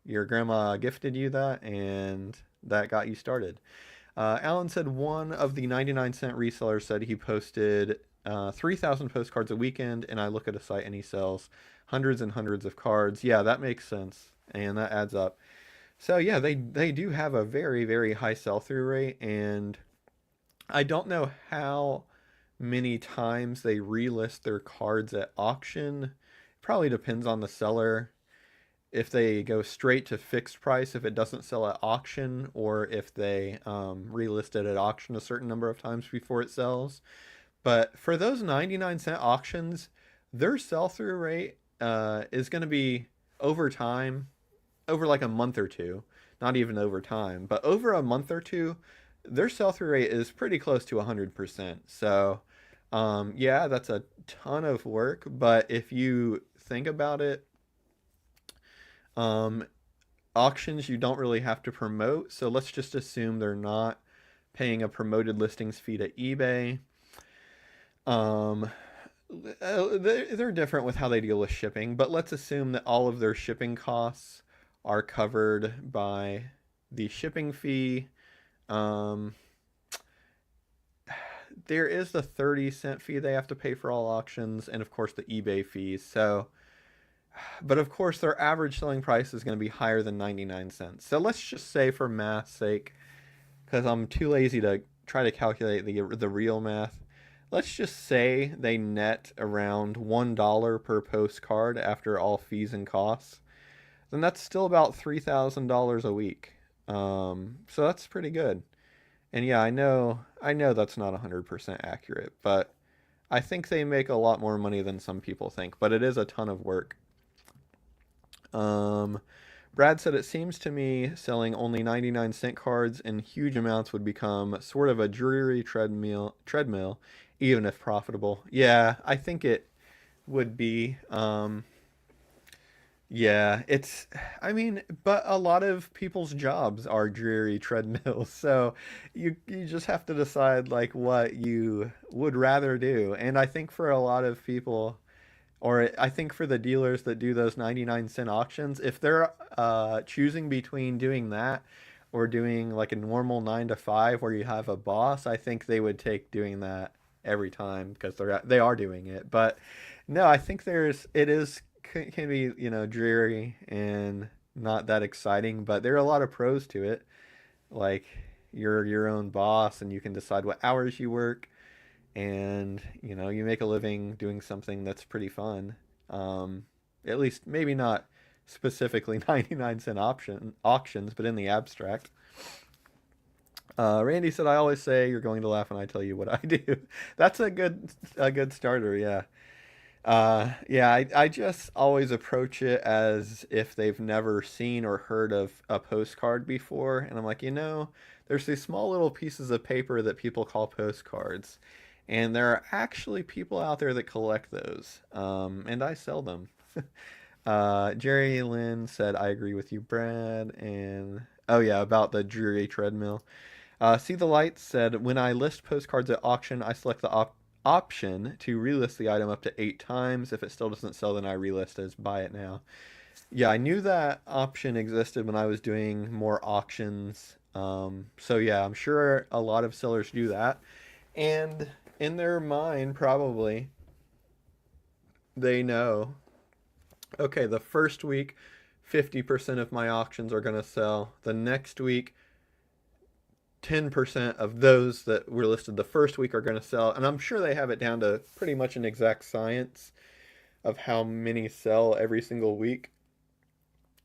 S1: your grandma gifted you that and that got you started. Alan said one of the 99-cent resellers said he posted 3,000 postcards a weekend, and I look at a site and he sells hundreds and hundreds of cards. Yeah, that makes sense, and that adds up. So yeah, they do have a very, very high sell-through rate, and I don't know how many times they relist their cards at auction. Probably depends on the seller. If they go straight to fixed price, if it doesn't sell at auction, or if they relist it at auction a certain number of times before it sells. But for those 99-cent auctions, their sell-through rate is going to be over time, over like a month or two, not even over time, but over a month or two, their sell-through rate is pretty close to 100%. So, yeah, that's a ton of work, but if you think about it, um, auctions you don't really have to promote, so let's just assume they're not paying a promoted listings fee to eBay. Um, they're different with how they deal with shipping, but let's assume that all of their shipping costs are covered by the shipping fee. Um, there is the 30-cent fee they have to pay for all auctions, and of course the eBay fees. So, but of course their average selling price is going to be higher than 99 cents. So let's just say for math's sake, because I'm too lazy to try to calculate the real math. Let's just say they net around $1 per postcard after all fees and costs. Then that's still about $3,000 a week. So that's pretty good. And yeah, I know that's not 100% accurate, but I think they make a lot more money than some people think, but it is a ton of work. Um, Brad said it seems to me selling only 99-cent cards in huge amounts would become sort of a dreary treadmill, even if profitable. Yeah, I think it would be. Yeah, I mean, but a lot of people's jobs are dreary treadmills, so you just have to decide like what you would rather do. And I think for a lot of people, or I think for the dealers that do those 99-cent auctions, if they're choosing between doing that or doing like a normal 9 to 5 where you have a boss, I think they would take doing that every time because they are doing it. But no, I think it is can be, dreary and not that exciting, but there are a lot of pros to it. Like you're your own boss and you can decide what hours you work, and you make a living doing something that's pretty fun. At least maybe not specifically 99-cent auctions, but in the abstract. Randy said, "I always say you're going to laugh when I tell you what I do." That's a good starter. Yeah. Yeah, I just always approach it as if they've never seen or heard of a postcard before. And I'm like, there's these small little pieces of paper that people call postcards. And there are actually people out there that collect those. And I sell them. Jerry Lynn said, I agree with you, Brad. And, oh yeah, about the dreary treadmill. See the Light said, when I list postcards at auction, I select the option to relist the item up to 8 times. If it still doesn't sell, then I relist as buy it now. Yeah, I knew that option existed when I was doing more auctions. So yeah, I'm sure a lot of sellers do that. And in their mind, probably, they know, okay, the first week, 50% of my auctions are going to sell. The next week, 10% of those that were listed the first week are going to sell. And I'm sure they have it down to pretty much an exact science of how many sell every single week.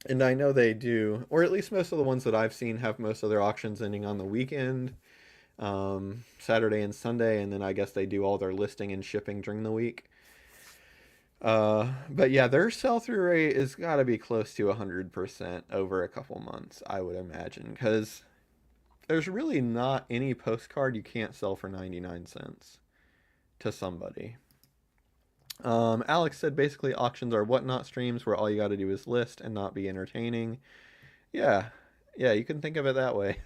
S1: And I know they do, or at least most of the ones that I've seen have most of their auctions ending on the weekend. Saturday and Sunday, and then I guess they do all their listing and shipping during the week. But yeah, their sell through rate has got to be close to 100% over a couple months, I would imagine, because there's really not any postcard you can't sell for 99 cents to somebody. Alex said basically auctions are whatnot streams where all you got to do is list and not be entertaining. Yeah, yeah, you can think of it that way.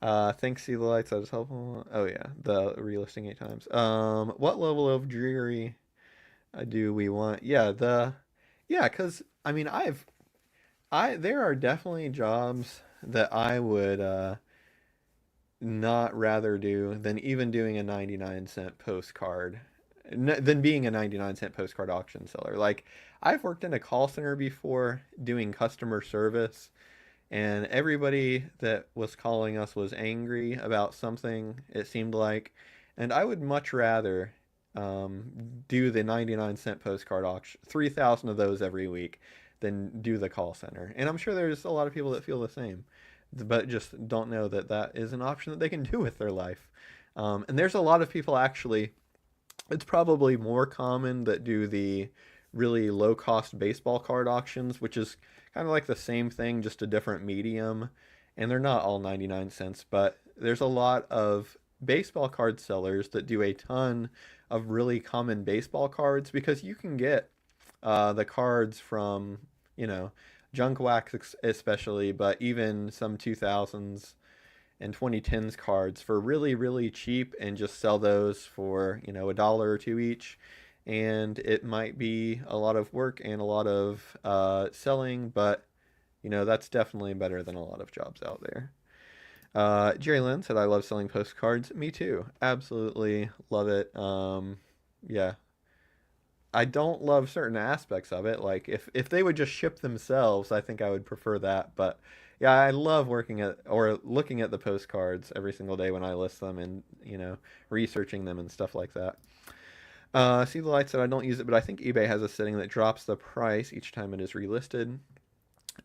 S1: Thanks, see the lights. That is helpful. Oh yeah, the relisting 8 times. What level of dreary do we want? Yeah, because I mean, there are definitely jobs that I would not rather do than even doing a 99-cent postcard, than being a 99-cent postcard auction seller. Like, I've worked in a call center before doing customer service, and everybody that was calling us was angry about something, it seemed like. And I would much rather do the 99-cent postcard auction, 3,000 of those every week, than do the call center. And I'm sure there's a lot of people that feel the same, but just don't know that that is an option that they can do with their life. And there's a lot of people actually, it's probably more common that do the really low cost baseball card auctions, which is kind of like the same thing, just a different medium. And they're not all 99 cents, but there's a lot of baseball card sellers that do a ton of really common baseball cards because you can get the cards from, you know, junk wax especially, but even some 2000s and 2010s cards for really, really cheap and just sell those for, you know, a dollar or two each. And it might be a lot of work and a lot of selling, but, you know, that's definitely better than a lot of jobs out there. Jerry Lynn said, I love selling postcards. Me too. Absolutely love it. Yeah. I don't love certain aspects of it. Like if they would just ship themselves, I think I would prefer that. But yeah, I love working at or looking at the postcards every single day when I list them and, you know, researching them and stuff like that. See the light said I don't use it, but I think eBay has a setting that drops the price each time it is relisted.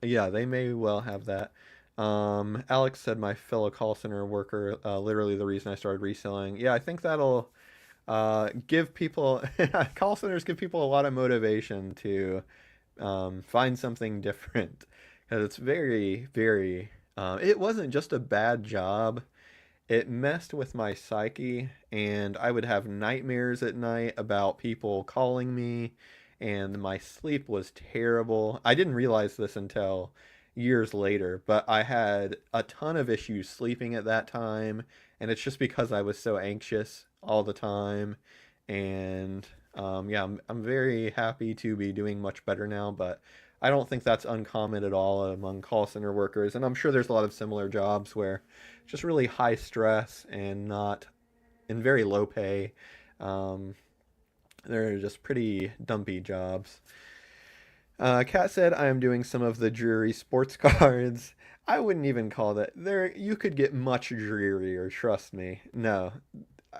S1: Yeah, they may well have that. Alex said my fellow call center worker, literally the reason I started reselling. Yeah, I think that'll give people, call centers give people a lot of motivation to find something different. Because it's very, very, it wasn't just a bad job. It messed with my psyche, and I would have nightmares at night about people calling me, and my sleep was terrible. I didn't realize this until years later, but I had a ton of issues sleeping at that time, and it's just because I was so anxious all the time. And yeah, I'm very happy to be doing much better now, but I don't think that's uncommon at all among call center workers. And I'm sure there's a lot of similar jobs where just really high stress and not and very low pay. Um, they're just pretty dumpy jobs. Kat said, I am doing some of the dreary sports cards. I wouldn't even call that. There, you could get much drearier, trust me. No.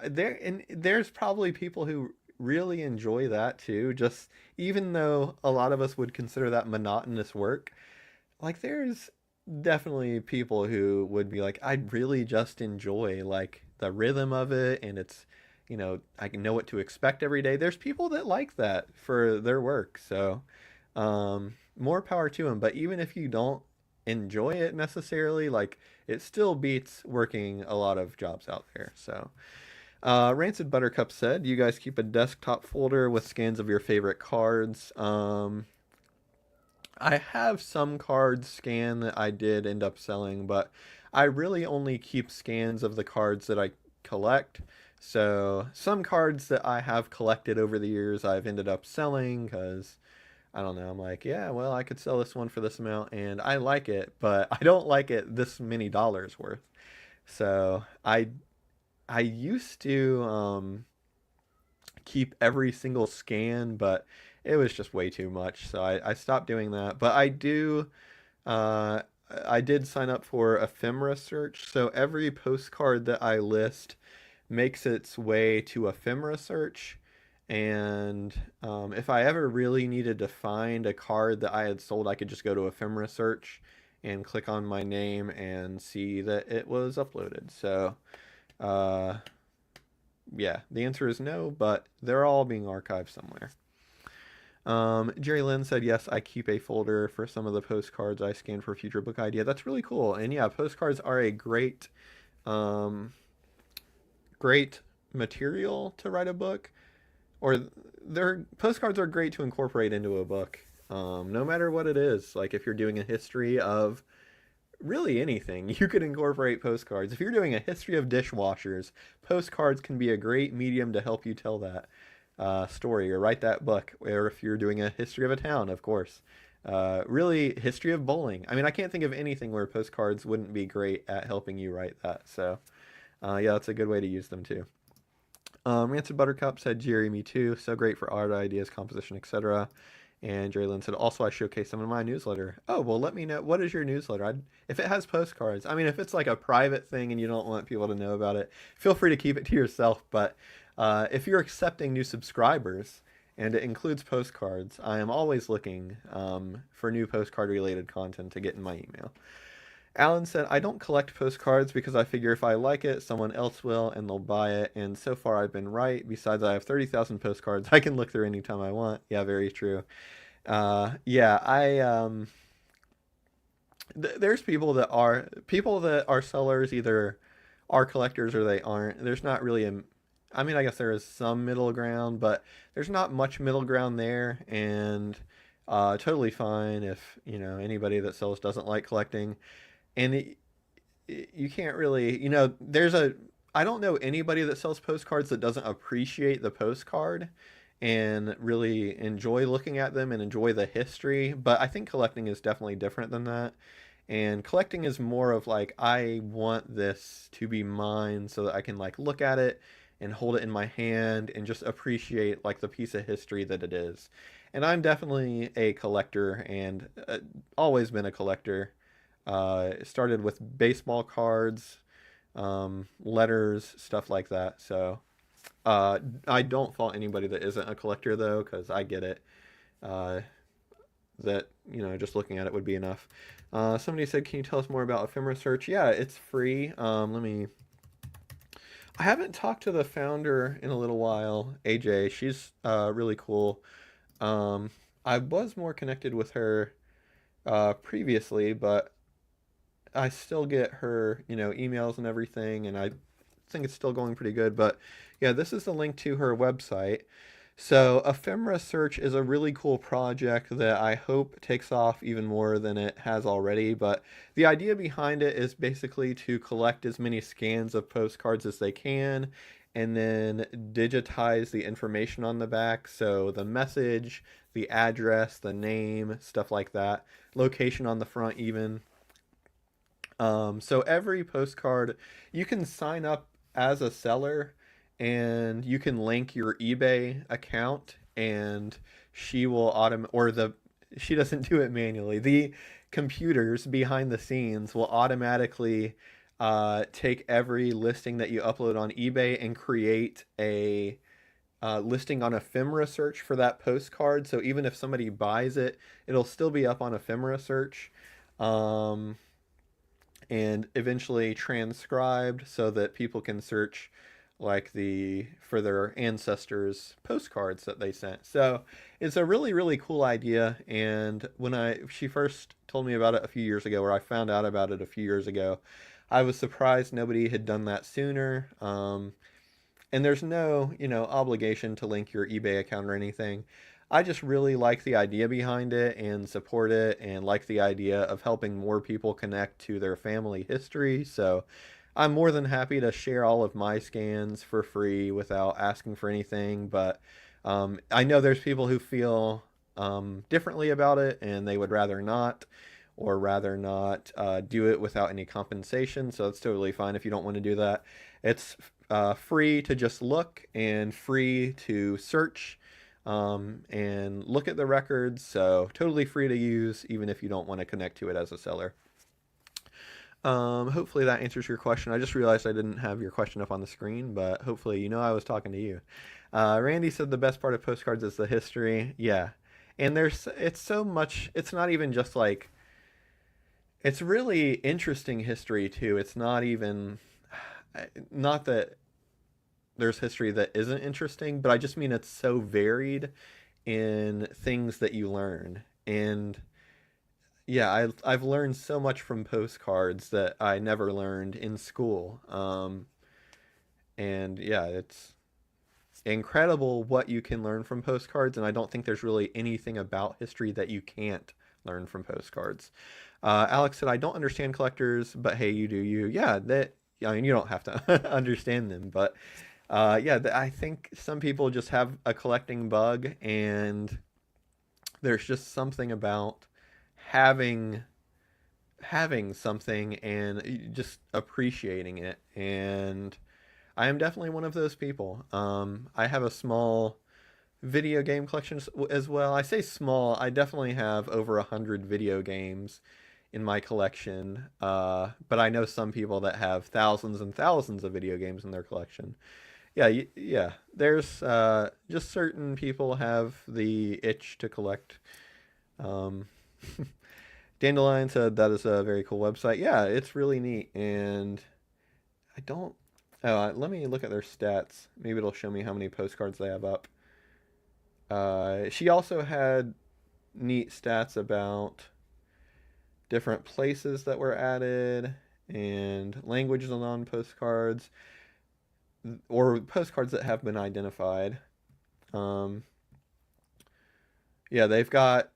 S1: There's probably people who really enjoy that too, just even though a lot of us would consider that monotonous work. Like there's definitely people who would be like, I'd really just enjoy like the rhythm of it and it's, you know, I can know what to expect every day. There's people that like that for their work. So, more power to them. But even if you don't enjoy it necessarily, like it still beats working a lot of jobs out there. So, Rancid Buttercup said, you guys keep a desktop folder with scans of your favorite cards. I have some cards scanned that I did end up selling, but I really only keep scans of the cards that I collect. So some cards that I have collected over the years I've ended up selling because I don't know. I'm like, yeah, well, I could sell this one for this amount and I like it, but I don't like it this many dollars worth. So I used to keep every single scan, but it was just way too much. So I stopped doing that. But uh, I did sign up for Ephemera search. So every postcard that I list makes its way to Ephemera search. And if I ever really needed to find a card that I had sold, I could just go to Ephemera search and click on my name and see that it was uploaded. So, uh, yeah, the answer is no, but they're all being archived somewhere. Jerry Lynn said, yes, I keep a folder for some of the postcards I scan for future book idea. That's really cool. And yeah, postcards are a um, great material to write a book, or their postcards are great to incorporate into a book. No matter what it is, like if you're doing a history of really anything, you could incorporate postcards. If you're doing a history of dishwashers, postcards can be a great medium to help you tell that story or write that book. Or if you're doing a history of a town, of course. Really, history of bowling. I mean, I can't think of anything where postcards wouldn't be great at helping you write that. So, yeah, that's a good way to use them too. Rancid Buttercup said, Jerry, me too. So great for art ideas, composition, etc. And Jerry Lynn said, also, I showcase some in my newsletter. Oh, well, let me know. What is your newsletter? If it has postcards, I mean, if it's like a private thing and you don't want people to know about it, feel free to keep it to yourself. But if you're accepting new subscribers and it includes postcards, I am always looking for new postcard related content to get in my email. Alan said, I don't collect postcards because I figure if I like it, someone else will and they'll buy it. And so far, I've been right. Besides, I have 30,000 postcards I can look through anytime I want. Yeah, very true. Yeah, there's people that are sellers, either are collectors or they aren't. There's not really I mean, I guess there is some middle ground, but there's not much middle ground there. And totally fine if, anybody that sells doesn't like collecting. And you can't really, I don't know anybody that sells postcards that doesn't appreciate the postcard and really enjoy looking at them and enjoy the history. But I think collecting is definitely different than that. And collecting is more of like, I want this to be mine so that I can like look at it and hold it in my hand and just appreciate like the piece of history that it is. And I'm definitely a collector and always been a collector. It started with baseball cards, letters, stuff like that. So I don't fault anybody that isn't a collector though, because I get it. Uh, that just looking at it would be enough. Somebody said, "Can you tell us more about Ephemera Search?" Yeah, it's free. Let me. I haven't talked to the founder in a little while, AJ. She's really cool. Um, I was more connected with her previously, but I still get her, emails and everything, and I think it's still going pretty good. But yeah, this is the link to her website. So, Ephemera Search is a really cool project that I hope takes off even more than it has already. But the idea behind it is basically to collect as many scans of postcards as they can and then digitize the information on the back. So, the message, the address, the name, stuff like that, location on the front, even. So every postcard, you can sign up as a seller and you can link your eBay account and she will she doesn't do it manually. The computers behind the scenes will automatically take every listing that you upload on eBay and create a listing on Ephemera Search for that postcard. So even if somebody buys it, it'll still be up on Ephemera Search. Um, and eventually transcribed so that people can search like for their ancestors postcards that they sent. So it's a really really cool idea, and when she first told me about it a few years ago, or I found out about it a few years ago, I was surprised nobody had done that sooner. And there's no, obligation to link your eBay account or anything. I just really like the idea behind it and support it and like the idea of helping more people connect to their family history. So I'm more than happy to share all of my scans for free without asking for anything. But I know there's people who feel differently about it and they would rather not, or rather not do it without any compensation. So it's totally fine if you don't want to do that. It's free to just look and free to search and look at the records. So totally free to use, even if you don't want to connect to it as a seller. Hopefully that answers your question. I just realized I didn't have your question up on the screen, but hopefully I was talking to you. Randy said the best part of postcards is the history. Yeah. And it's so much, it's not even just like, It's really interesting history too. It's not even not that there's history that isn't interesting, but I just mean it's so varied in things that you learn. And yeah, I've learned so much from postcards that I never learned in school. And yeah, it's incredible what you can learn from postcards, and I don't think there's really anything about history that you can't learn from postcards. Alex said, "I don't understand collectors, but hey, you do you." Yeah, that I mean, you don't have to understand them, but yeah, I think some people just have a collecting bug, and there's just something about having something and just appreciating it. And I am definitely one of those people. I have a small video game collection as well. I say small. I definitely have over 100 video games in my collection. But I know some people that have thousands and thousands of video games in their collection. Yeah, yeah. There's just certain people have the itch to collect. Um, Dandelion said that is a very cool website. Yeah, it's really neat, and I don't. Oh, let me look at their stats. Maybe it'll show me how many postcards they have up. She also had neat stats about different places that were added and languages on postcards or postcards that have been identified. Um, yeah, they've got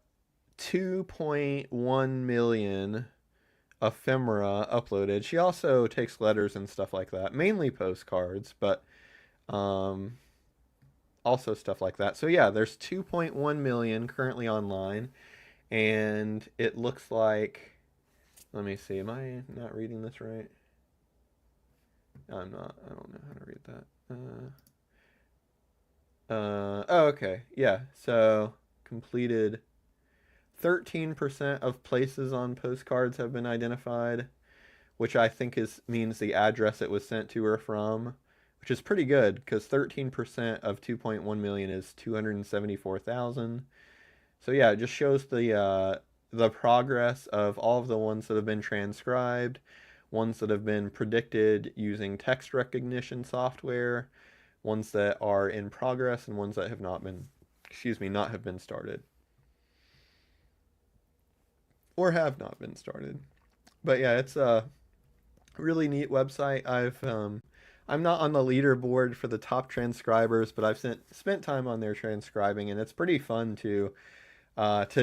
S1: 2.1 million ephemera uploaded. She also takes letters and stuff like that, mainly postcards, but um, also stuff like that. So yeah, there's 2.1 million currently online, and it looks like, let me see, am I not reading this right? I'm not. I don't know how to read that. Oh, okay. Yeah. So completed 13% of places on postcards have been identified, which I think is means the address it was sent to or from, which is pretty good because 13% of 2.1 million is 274,000. So yeah, it just shows the progress of all of the ones that have been transcribed, ones that have been predicted using text recognition software, ones that are in progress, and ones that have not been, excuse me, not have been started or have not been started. But yeah, it's a really neat website. I'm not on the leaderboard for the top transcribers, but I've spent time on there transcribing, and it's pretty fun to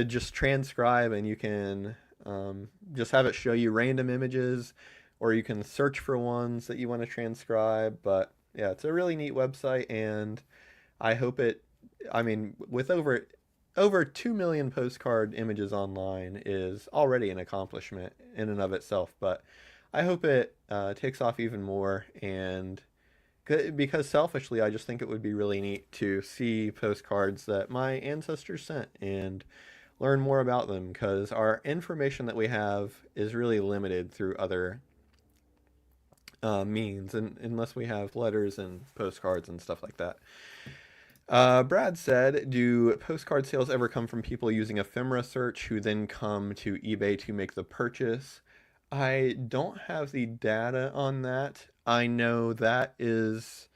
S1: just transcribe, and you can just have it show you random images, or you can search for ones that you want to transcribe. But yeah, it's a really neat website, and I hope it. I mean, with over 2 million postcard images online is already an accomplishment in and of itself. But I hope it takes off even more, and because selfishly, I just think it would be really neat to see postcards that my ancestors sent and learn more about them because our information that we have is really limited through other means, and unless we have letters and postcards and stuff like that. Brad said, "Do postcard sales ever come from people using ephemera search who then come to eBay to make the purchase?" I don't have the data on that. I know that is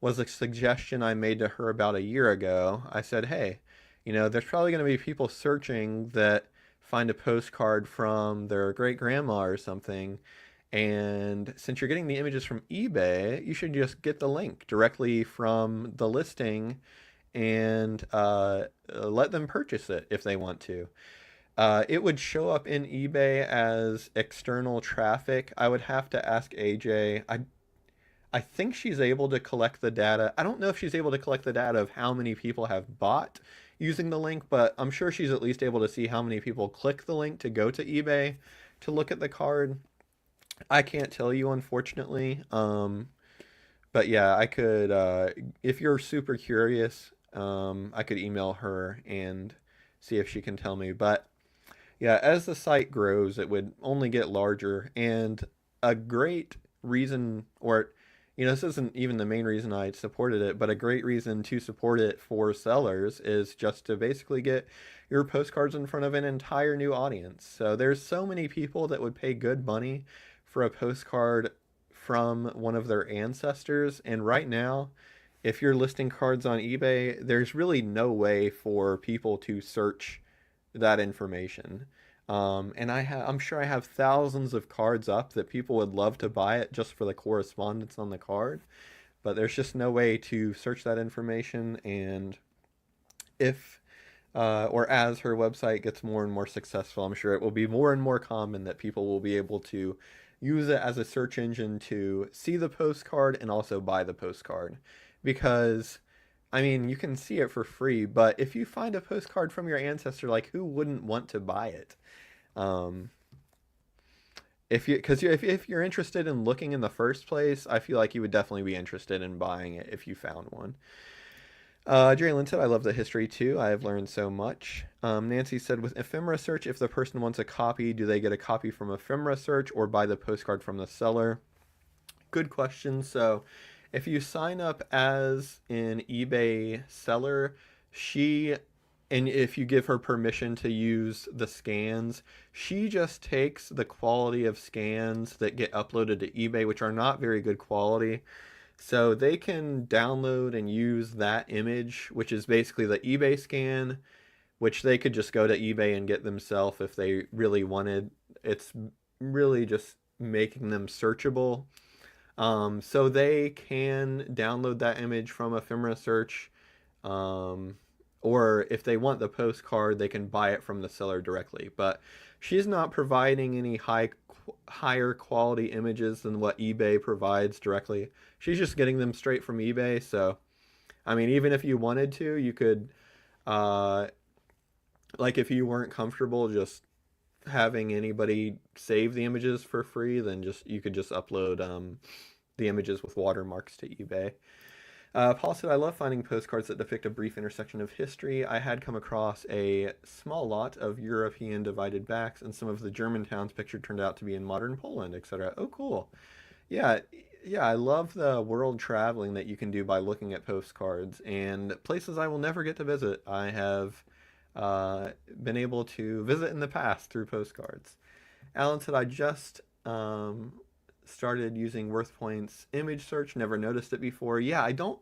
S1: was a suggestion I made to her about a year ago. I said, "Hey, there's probably going to be people searching that find a postcard from their great grandma or something. And since you're getting the images from eBay, you should just get the link directly from the listing and let them purchase it if they want to." It would show up in eBay as external traffic. I would have to ask AJ. I think she's able to collect the data. I don't know if she's able to collect the data of how many people have bought using the link, but I'm sure she's at least able to see how many people click the link to go to eBay to look at the card. I can't tell you, unfortunately. But yeah, I could, if you're super curious, I could email her and see if she can tell me. But yeah, as the site grows, it would only get larger. And a great reason, or this isn't even the main reason I supported it, but a great reason to support it for sellers is just to basically get your postcards in front of an entire new audience. So there's so many people that would pay good money for a postcard from one of their ancestors. And right now, if you're listing cards on eBay, there's really no way for people to search that information. And I'm sure I have thousands of cards up that people would love to buy it just for the correspondence on the card, but there's just no way to search that information. And if or as her website gets more and more successful, I'm sure it will be more and more common that people will be able to use it as a search engine to see the postcard and also buy the postcard. Because, I mean, you can see it for free, but if you find a postcard from your ancestor, like, who wouldn't want to buy it? Um, if you're interested in looking in the first place, I feel like you would definitely be interested in buying it if you found one. Jerry Lynn said, I love the history too. I have learned so much. Nancy said, with Ephemera search, if the person wants a copy, do they get a copy from Ephemera search or buy the postcard from the seller? Good question. So if you sign up as an eBay seller, she, and if you give her permission to use the scans, she just takes the quality of scans that get uploaded to eBay, which are not very good quality. So they can download and use that image, which is basically the eBay scan, which they could just go to eBay and get themselves if they really wanted. It's really just making them searchable. So they can download that image from Ephemera Search, um, or if they want the postcard, they can buy it from the seller directly. But she's not providing any higher quality images than what eBay provides directly. She's just getting them straight from eBay. So, I mean, even if you wanted to, you could, uh, like, if you weren't comfortable just having anybody save the images for free, then you could just upload the images with watermarks to eBay. Paul said, I love finding postcards that depict a brief intersection of history. I had come across a small lot of European divided backs, and some of the German towns pictured turned out to be in modern Poland, etc. Oh, cool. Yeah, yeah, I love the world traveling that you can do by looking at postcards and places I will never get to visit. I have been able to visit in the past through postcards. Alan said, I just started using WorthPoint's image search, never noticed it before. Yeah, I don't.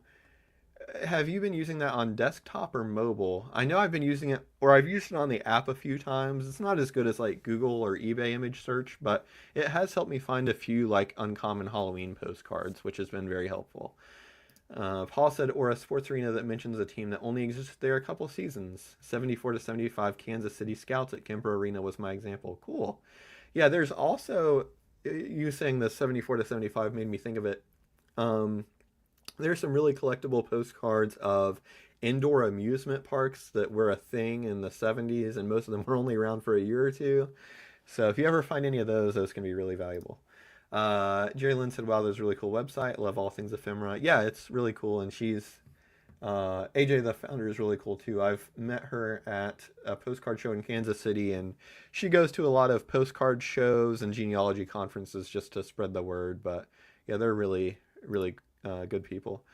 S1: Have you been using that on desktop or mobile? I know I've been using it, or I've used it on the app a few times. It's not as good as like Google or eBay image search, but it has helped me find a few like uncommon Halloween postcards, which has been very helpful. Paul said, or a sports arena that mentions a team that only existed there a couple seasons. 74 to 75 Kansas City Scouts at Kemper Arena was my example. Cool. Yeah, there's also, you saying the 74 to 75 made me think of it. There's some really collectible postcards of indoor amusement parks that were a thing in the 70s, and most of them were only around for a year or two. So if you ever find any of those can be really valuable. Jerry Lynn said, wow, there's a really cool website. Love all things ephemera. Yeah, it's really cool. And she's, AJ, the founder, is really cool too. I've met her at a postcard show in Kansas City, and she goes to a lot of postcard shows and genealogy conferences just to spread the word. But yeah, they're really, really good people.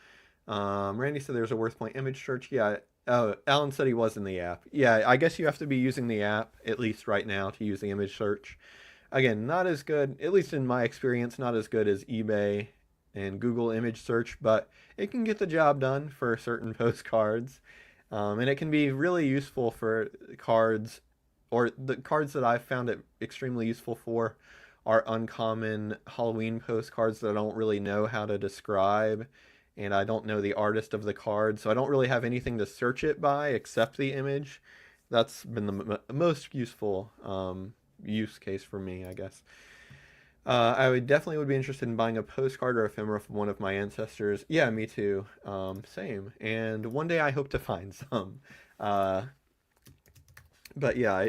S1: Randy said there's a WorthPoint image search. Yeah. Oh, Alan said he was in the app. Yeah, I guess you have to be using the app, at least right now, to use the image search. Again, not as good, at least in my experience, not as good as eBay and Google image search, but it can get the job done for certain postcards. And it can be really useful for cards, or the cards that I've found it extremely useful for are uncommon Halloween postcards that I don't really know how to describe, and I don't know the artist of the card, so I don't really have anything to search it by except the image. That's been the most useful use case for me, I guess. I would definitely would be interested in buying a postcard or ephemera from one of my ancestors. Yeah, me too. Same. And one day I hope to find some. But yeah,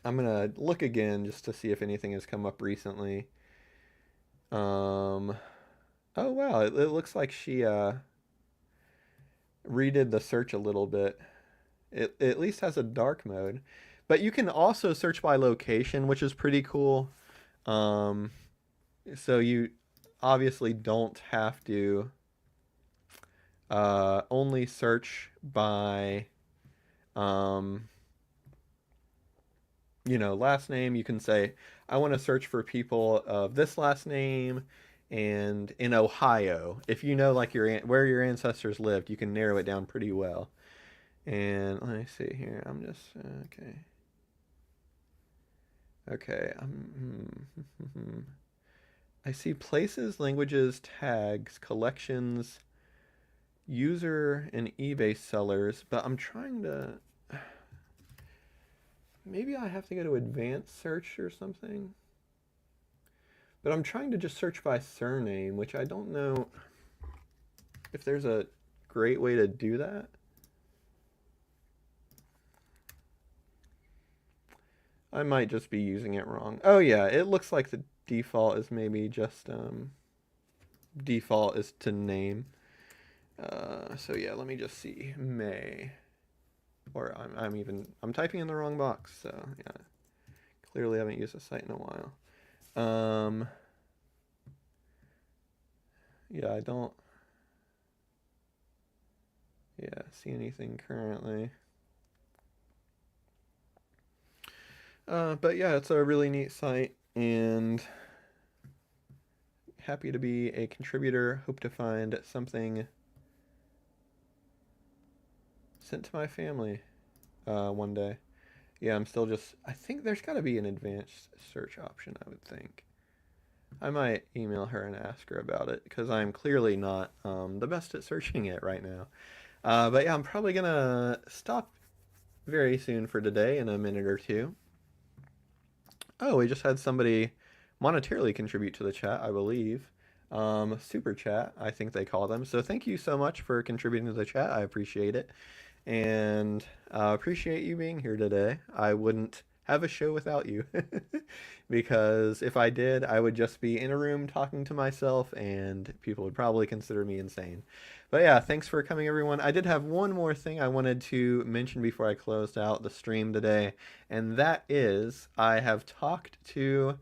S1: I'm gonna look again just to see if anything has come up recently. Oh wow, it looks like she redid the search a little bit. It at least has a dark mode. But you can also search by location, which is pretty cool. So obviously don't have to only search by, um, last name. You can say, I want to search for people of this last name and in Ohio. If you know like where your ancestors lived, you can narrow it down pretty well. And let me see here. I'm just okay. Okay. I see places, languages, tags, collections, user, and eBay sellers, but I'm trying to. Maybe I have to go to advanced search or something. But I'm trying to just search by surname, which I don't know if there's a great way to do that. I might just be using it wrong. Oh yeah, it looks like the default is maybe just default is to name. So yeah, let me just see. May. Or I'm typing in the wrong box, so yeah. Clearly haven't used the site in a while. Yeah, I don't see anything currently. But yeah, it's a really neat site, and happy to be a contributor. Hope to find something sent to my family one day. Yeah, I'm still just. I think there's got to be an advanced search option, I would think. I might email her and ask her about it because I'm clearly not the best at searching it right now. But yeah, I'm probably going to stop very soon for today in a minute or two. Oh, we just had somebody monetarily contribute to the chat, I believe. Super chat, I think they call them. So thank you so much for contributing to the chat. I appreciate it. And appreciate you being here today. I wouldn't have a show without you because if I did, I would just be in a room talking to myself and people would probably consider me insane. But yeah, thanks for coming, everyone. I did have one more thing I wanted to mention before I closed out the stream today, and that is I have talked to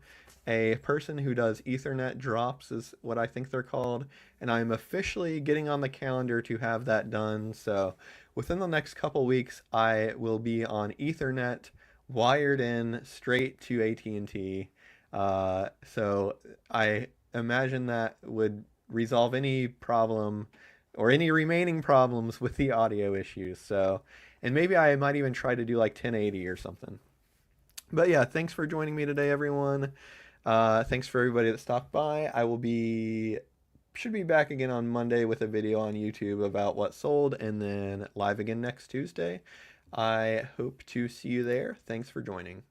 S1: a person who does Ethernet drops, is what I think they're called, and I'm officially getting on the calendar to have that done. So within the next couple weeks, I will be on Ethernet, wired in straight to AT&T. So I imagine that would resolve any problem or any remaining problems with the audio issues. So, and maybe I might even try to do like 1080 or something. But yeah, thanks for joining me today, everyone. Thanks for everybody that stopped by. Should be back again on Monday with a video on YouTube about what sold, and then live again next Tuesday. I hope to see you there. Thanks for joining.